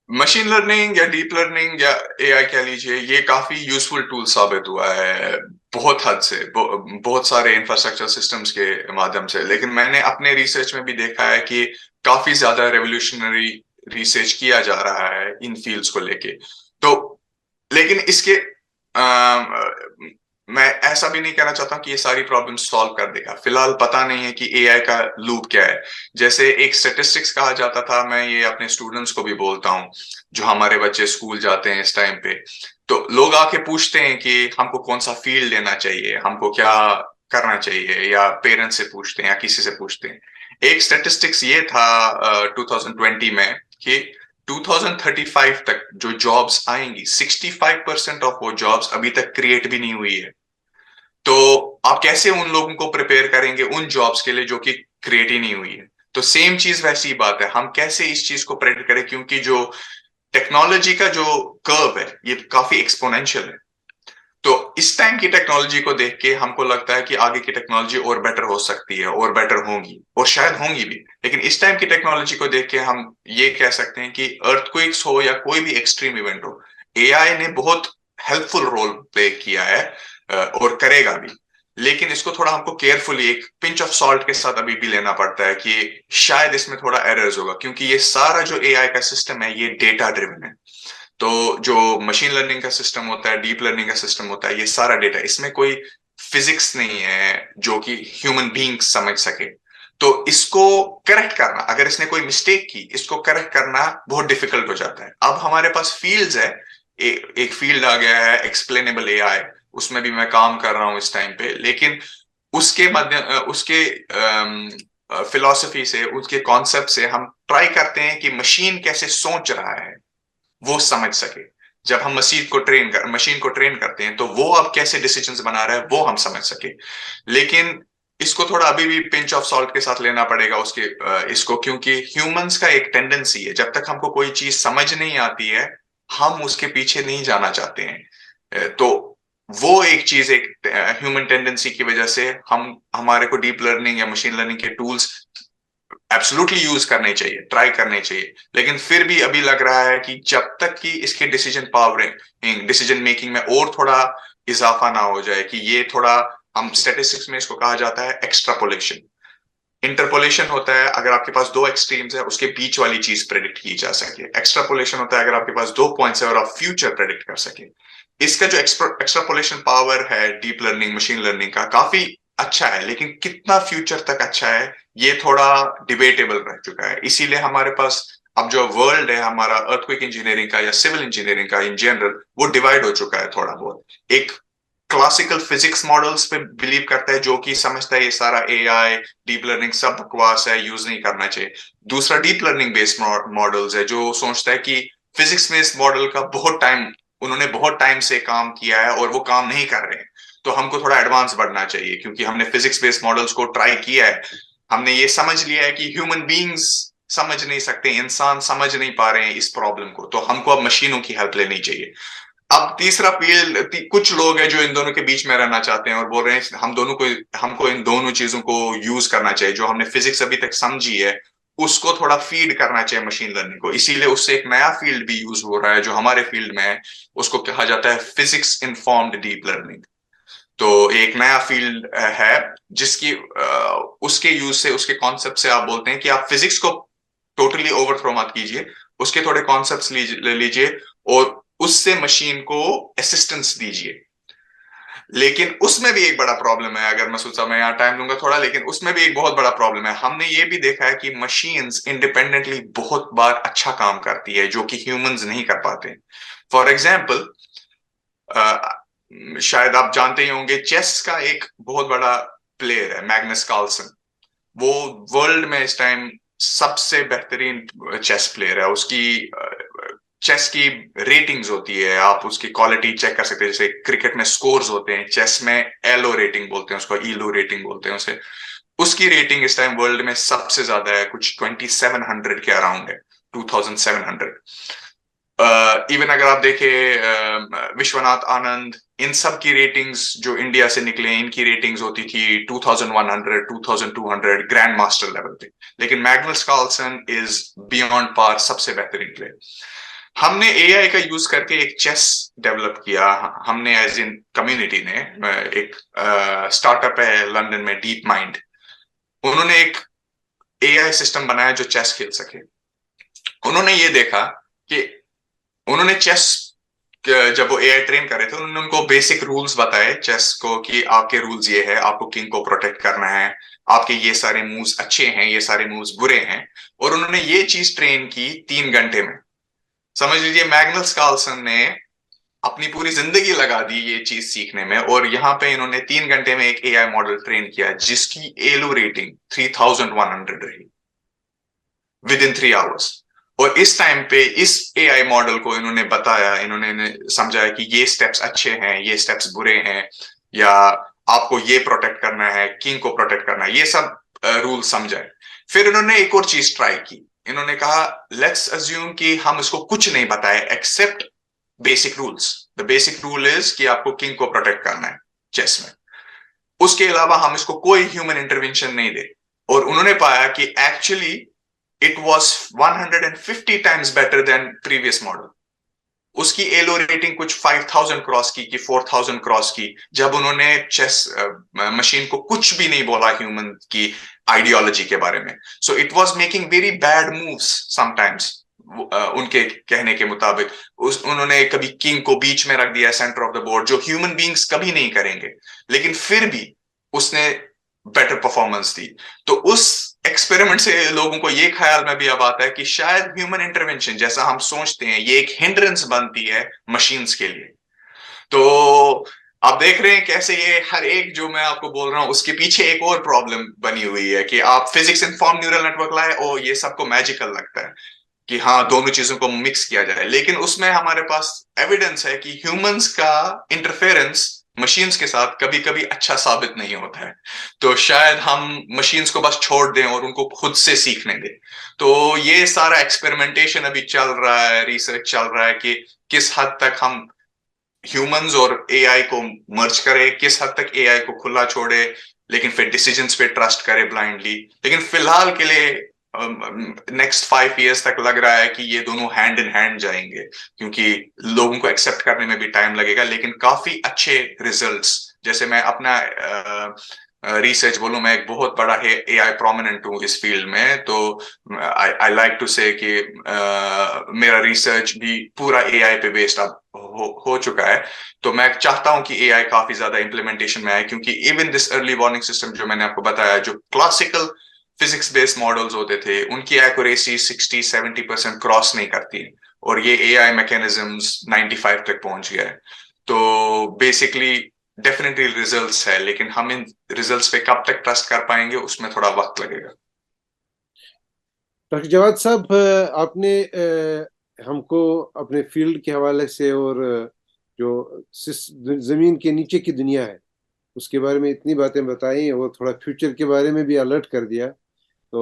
Machine learning या डीप लर्निंग या एआई कह लीजिए, ये काफी यूजफुल टूल साबित हुआ है बहुत हद से, बहुत सारे इंफ्रास्ट्रक्चर सिस्टम्स के माध्यम से। लेकिन मैंने अपने रिसर्च में भी देखा है कि काफी ज्यादा रेवोल्यूशनरी रिसर्च किया जा रहा है इन फील्ड्स को लेके। तो लेकिन इसके मैं ऐसा भी नहीं कहना चाहता कि ये सारी प्रॉब्लम सॉल्व कर देगा। फिलहाल पता नहीं है कि एआई का लूप क्या है। जैसे एक स्टेटिस्टिक्स कहा जाता था, मैं ये अपने स्टूडेंट्स को भी बोलता हूँ जो हमारे बच्चे स्कूल जाते हैं इस टाइम पे, तो लोग आके पूछते हैं कि हमको कौन सा फील्ड लेना चाहिए, हमको क्या करना चाहिए, या पेरेंट्स से पूछते हैं या किसी से पूछते हैं। एक स्टेटिस्टिक्स ये था 2020 में कि 2035 तक जो जॉब्स आएंगी, 65% ऑफ वो जॉब्स अभी तक क्रिएट भी नहीं हुई है। तो आप कैसे उन लोगों को प्रिपेयर करेंगे उन जॉब्स के लिए जो कि क्रिएट ही नहीं हुई है। तो सेम चीज वैसी बात है, हम कैसे इस चीज को प्रेडिक्ट करें, क्योंकि जो टेक्नोलॉजी का जो कर्व है ये काफी एक्सपोनेंशियल है। तो इस टाइम की टेक्नोलॉजी को देख के हमको लगता है कि आगे की टेक्नोलॉजी और बेटर हो सकती है, और बेटर होंगी, और शायद होंगी भी। लेकिन इस टाइम की टेक्नोलॉजी को देख के हम ये कह सकते हैं कि अर्थक्वेक्स हो या कोई भी एक्सट्रीम इवेंट हो, एआई ने बहुत हेल्पफुल रोल प्ले किया है और करेगा भी। लेकिन इसको थोड़ा हमको केयरफुली एक पिंच ऑफ सॉल्ट के साथ अभी भी लेना पड़ता है कि शायद इसमें थोड़ा एरर्स होगा, क्योंकि ये सारा जो एआई का सिस्टम है ये डेटा ड्रिवन है। तो जो मशीन लर्निंग का सिस्टम होता है, डीप लर्निंग का सिस्टम होता है, ये सारा डेटा, इसमें कोई फिजिक्स नहीं है जो कि ह्यूमन बीइंग समझ सके। तो इसको करेक्ट करना, अगर इसने कोई मिस्टेक की, इसको करेक्ट करना बहुत डिफिकल्ट हो जाता है। अब हमारे पास फील्ड्स है, एक फील्ड आ गया है एक्सप्लेनेबल एआई, उसमें भी मैं काम कर रहा हूं इस टाइम पे। लेकिन उसके फिलॉसफी से, उसके कॉन्सेप्ट से हम ट्राई करते हैं कि मशीन कैसे सोच रहा है वो समझ सके। जब हम मशीन को ट्रेन करते हैं तो वो अब कैसे डिसीजंस बना रहा है वो हम समझ सके। लेकिन इसको थोड़ा अभी भी पिंच ऑफ सॉल्ट के साथ लेना पड़ेगा इसको, क्योंकि ह्यूमंस का एक टेंडेंसी है, जब तक हमको कोई चीज समझ नहीं आती है हम उसके पीछे नहीं जाना चाहते हैं। तो वो एक चीज, एक ह्यूमन टेंडेंसी की वजह से हमारे को डीप लर्निंग या मशीन लर्निंग के टूल्स एब्सोल्युटली यूज करने चाहिए, ट्राई करने चाहिए। लेकिन फिर भी अभी लग रहा है कि जब तक कि इसके डिसीजन मेकिंग में और थोड़ा इजाफा ना हो जाए, कि ये थोड़ा, हम स्टैटिस्टिक्स में इसको कहा जाता है एक्स्ट्रापोलेशन। इंटरपोलेशन होता है अगर आपके पास दो एक्सट्रीम्स है, उसके बीच वाली चीज प्रेडिक्ट की जा सके। एक्स्ट्रापोलेशन होता है अगर आपके पास 2 पॉइंट्स है और आप फ्यूचर प्रेडिक्ट कर सके। इसका जो एक्स्ट्रापोलेशन पावर है डीप लर्निंग, मशीन लर्निंग का, काफी अच्छा है, लेकिन कितना फ्यूचर तक अच्छा है ये थोड़ा डिबेटेबल रह चुका है। इसीलिए हमारे पास अब जो वर्ल्ड है हमारा अर्थक्वेक इंजीनियरिंग का या सिविल इंजीनियरिंग का इन जनरल, वो डिवाइड हो चुका है थोड़ा बहुत। एक क्लासिकल फिजिक्स मॉडल्स पे बिलीव करता है, जो कि समझता है ये सारा एआई डीप लर्निंग सब बकवास है, यूज नहीं करना चाहिए। दूसरा डीप लर्निंग बेस्ड मॉडल्स है, जो सोचता है कि फिजिक्स बेस्ड मॉडल का उन्होंने बहुत टाइम से काम किया है और वो काम नहीं कर रहे हैं, तो हमको थोड़ा एडवांस बढ़ना चाहिए, क्योंकि हमने फिजिक्स बेस्ड मॉडल्स को ट्राई किया है। हमने ये समझ लिया है कि ह्यूमन बींग्स समझ नहीं सकते, इंसान समझ नहीं पा रहे हैं इस प्रॉब्लम को, तो हमको अब मशीनों की हेल्प लेनी चाहिए। अब तीसरा फील्ड, कुछ लोग हैं जो इन दोनों के बीच में रहना चाहते हैं और बोल रहे हैं हमको इन दोनों चीजों को यूज करना चाहिए। जो हमने फिजिक्स अभी तक समझी है उसको थोड़ा फीड करना चाहिए मशीन लर्निंग को। इसीलिए उससे एक नया फील्ड भी यूज हो रहा है जो हमारे फील्ड में है, उसको कहा जाता है फिजिक्स इन्फॉर्म्ड डीप लर्निंग। तो एक नया फील्ड है जिसकी उसके यूज से, उसके कॉन्सेप्ट से आप बोलते हैं कि आप फिजिक्स को टोटली ओवरथ्रो मत कीजिए, उसके थोड़े कॉन्सेप्ट्स ले लीजिए और उससे मशीन को असिस्टेंस दीजिए। लेकिन उसमें भी एक बड़ा प्रॉब्लम है, अगर मैं सोचा मैं यहाँ टाइम लूंगा थोड़ा, लेकिन उसमें भी एक बहुत बड़ा प्रॉब्लम है। हमने ये भी देखा है कि मशीन्स इंडिपेंडेंटली बहुत बार अच्छा काम करती है जो कि ह्यूमंस नहीं कर पाते। फॉर एग्जाम्पल, शायद आप जानते ही होंगे, चेस का एक बहुत बड़ा प्लेयर है मैग्नस कार्लसन। वो वर्ल्ड में इस टाइम सबसे बेहतरीन चेस प्लेयर है। उसकी चेस की रेटिंग्स होती है, आप उसकी क्वालिटी चेक कर सकते हैं। जैसे क्रिकेट में स्कोर्स होते हैं, चेस में एलो रेटिंग बोलते हैं उसको, ईलो रेटिंग बोलते हैं उसे। उसकी रेटिंग इस टाइम वर्ल्ड में सबसे ज्यादा है, कुछ 2700 के अराउंड है, 2700। इवन अगर आप देखें विश्वनाथ आनंद, इन सब की रेटिंग्स जो इंडिया से निकले, इनकी रेटिंग्स होती थी 2100, 2200 ग्रैंड मास्टर लेवल पे। लेकिन मैग्नस कार्लसन इज बियॉन्ड पार, सबसे बेहतरीन प्लेयर। हमने एआई का यूज करके एक चेस डेवलप किया, हमने एज इन कम्युनिटी ने। एक स्टार्टअप है लंदन में, डीप माइंड। उन्होंने एक एआई सिस्टम बनाया जो चेस खेल सके। उन्होंने ये देखा कि उन्होंने चेस, जब वो एआई ट्रेन कर रहे थे, उन्होंने उनको बेसिक रूल्स बताए चेस को कि आपके रूल्स ये है, आपको किंग को प्रोटेक्ट करना है, आपके ये सारे मूव्स अच्छे हैं, ये सारे मूव्स बुरे हैं। और उन्होंने ये चीज ट्रेन की 3 घंटे में। समझ लीजिए मैग्नस कार्लसन ने अपनी पूरी जिंदगी लगा दी ये चीज सीखने में, और यहाँ पे इन्होंने 3 घंटे में एक एआई मॉडल ट्रेन किया जिसकी एलो रेटिंग 3100 रही विद इन 3 आवर्स। और इस टाइम पे इस एआई मॉडल को इन्होंने बताया, इन्होंने समझाया कि ये स्टेप्स अच्छे हैं, ये स्टेप्स बुरे हैं, या आपको ये प्रोटेक्ट करना है, किंग को प्रोटेक्ट करना है, ये सब रूल समझाए। फिर इन्होंने एक और चीज ट्राई की। इन्होंने कहा लेट्स अज्यूम कि हम इसको कुछ नहीं बताए except basic rules. The basic rule is कि आपको किंग को प्रोटेक्ट करना है चेस में, उसके अलावा हम इसको कोई ह्यूमन इंटरवेंशन नहीं दे। और उन्होंने पाया कि actually it was 150 times better than previous model. उसकी एलो रेटिंग कुछ 5000 क्रॉस की कि 4000 क्रॉस की, जब उन्होंने चेस मशीन को कुछ भी नहीं बोला ह्यूमन की आइडियोलॉजी के बारे में। So it was making very bad moves sometimes, उनके कहने के मुताबिक। उन्होंने कभी किंग को बीच में रख दिया, सेंटर ऑफ द बोर्ड, जो ह्यूमन बींग्स कभी नहीं करेंगे, लेकिन फिर भी उसने बेटर परफॉर्मेंस दी। तो उस एक्सपेरिमेंट से लोगों को ये ख्याल में भी अब आता है कि शायद ह्यूमन इंटरवेंशन जैसा हम सोचते हैं ये एक हिंड्रेंस बनती है मशीन्स के लिए। तो आप देख रहे हैं कैसे ये हर एक जो मैं आपको बोल रहा हूं उसके पीछे एक और प्रॉब्लम बनी हुई है कि आप फिजिक्स इन्फॉर्म न्यूरल नेटवर्क लाए और ये सबको मैजिकल लगता है कि हाँ दोनों चीजों को मिक्स किया जाए, लेकिन उसमें हमारे पास एविडेंस है कि ह्यूमंस का इंटरफेरेंस मशीन्स के साथ कभी कभी अच्छा साबित नहीं होता है। तो शायद हम मशीन्स को बस छोड़ दें और उनको खुद से सीखने दें। तो ये सारा एक्सपेरिमेंटेशन अभी चल रहा है, रिसर्च चल रहा है कि किस हद तक हम ह्यूमंस और एआई को मर्ज करें, किस हद तक एआई को खुला छोड़े, लेकिन फिर डिसीजंस पे ट्रस्ट करे ब्लाइंडली। लेकिन फिलहाल के लिए नेक्स्ट 5 years तक लग रहा है कि ये दोनों हैंड इन हैंड जाएंगे, क्योंकि लोगों को एक्सेप्ट करने में भी टाइम लगेगा, लेकिन काफी अच्छे रिजल्ट्स। जैसे मैं अपना रिसर्च बोलूं, मैं एक बहुत बड़ा है एआई प्रोमिनेंट हूँ इस फील्ड में, तो आई लाइक टू से कि मेरा रिसर्च भी पूरा एआई पे बेस्ड अब हो चुका है। तो मैं चाहता हूं कि एआई काफी ज्यादा इंप्लीमेंटेशन में आए, क्योंकि even this early warning system जो मैंने आपको बताया, जो क्लासिकल फिजिक्स बेस्ड मॉडल्स होते थे उनकी एक्यूरेसी 60-70% क्रॉस नहीं करती, और ये एआई मैकेनिज्म्स 95 तक पहुंच गया है। तो बेसिकली डेफिनेटली रिजल्ट्स है, लेकिन हम इन रिजल्ट्स पे कब तक ट्रस्ट कर पाएंगे उसमें थोड़ा वक्त लगेगा। डॉक्टर जवाद साहब, आपने हमको अपने फील्ड के हवाले से और जो जमीन के नीचे की दुनिया है उसके बारे में इतनी बातें बताई और थोड़ा फ्यूचर के बारे में भी अलर्ट कर दिया, तो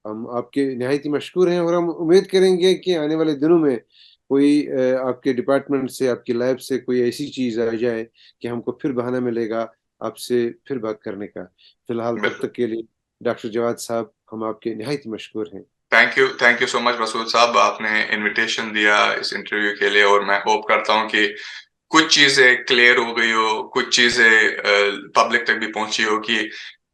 हम आपके निहायती मशकूर हैं और हम उम्मीद करेंगे कि आने वाले दिनों में कोई आपके डिपार्टमेंट से, आपकी लैब से कोई ऐसी चीज़ आ जाए कि हमको फिर बहाना मिलेगा आपसे फिर बात करने का। फिलहाल तब बिल्कुल। तक के लिए डॉक्टर जवाद साहब, हम आपके निहायती मशकूर हैं। Thank you so much Masood साहब, आपने इनविटेशन दिया इस इंटरव्यू के लिए, और मैं होप करता हूँ कि कुछ चीजें क्लियर हो गई हो, कुछ चीजें पब्लिक तक भी पहुंची हो कि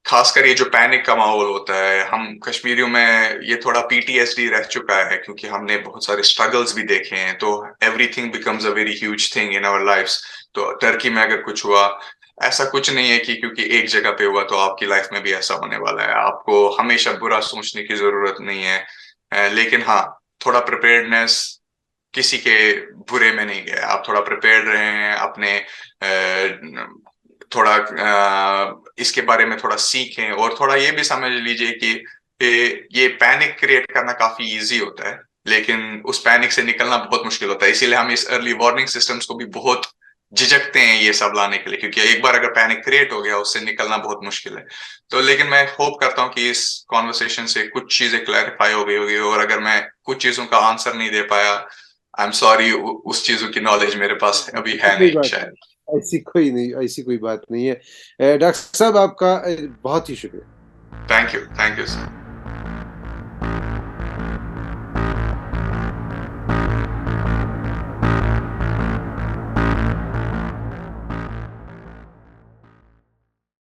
खासकर ये जो पैनिक का माहौल होता है, हम कश्मीरियों में ये थोड़ा पीटीएसडी रह चुका है क्योंकि हमने बहुत सारे स्ट्रगल्स भी देखे हैं, तो everything becomes a very huge thing in our lifes. तो टर्की में अगर कुछ हुआ, ऐसा कुछ नहीं है कि क्योंकि एक जगह पे हुआ तो आपकी लाइफ में भी ऐसा होने वाला है। आपको हमेशा बुरा सोचने की जरूरत नहीं है, लेकिन हाँ, थोड़ा प्रिपेयर्डनेस किसी के बुरे में नहीं गया, आप थोड़ा प्रिपेयर्ड रहे हैं अपने थोड़ा इसके बारे में थोड़ा सीखें, और थोड़ा ये भी समझ लीजिए कि ये पैनिक क्रिएट करना काफी इजी होता है, लेकिन उस पैनिक से निकलना बहुत मुश्किल होता है। इसीलिए हम इस अर्ली वार्निंग सिस्टम्स को भी बहुत झिझकते हैं ये सब लाने के लिए, क्योंकि एक बार अगर पैनिक क्रिएट हो गया उससे निकलना बहुत मुश्किल है। तो लेकिन मैं होप करता हूँ कि इस कॉन्वर्सेशन से कुछ चीजें क्लैरिफाई हो गई होगी, और अगर मैं कुछ चीजों का आंसर नहीं दे पाया, आई एम सॉरी, उस चीजों की नॉलेज मेरे पास अभी है कोई नहीं बात शायद। नहीं, ऐसी कोई बात नहीं है। डॉक्टर साहब, आपका बहुत ही शुक्रिया। Thank you sir.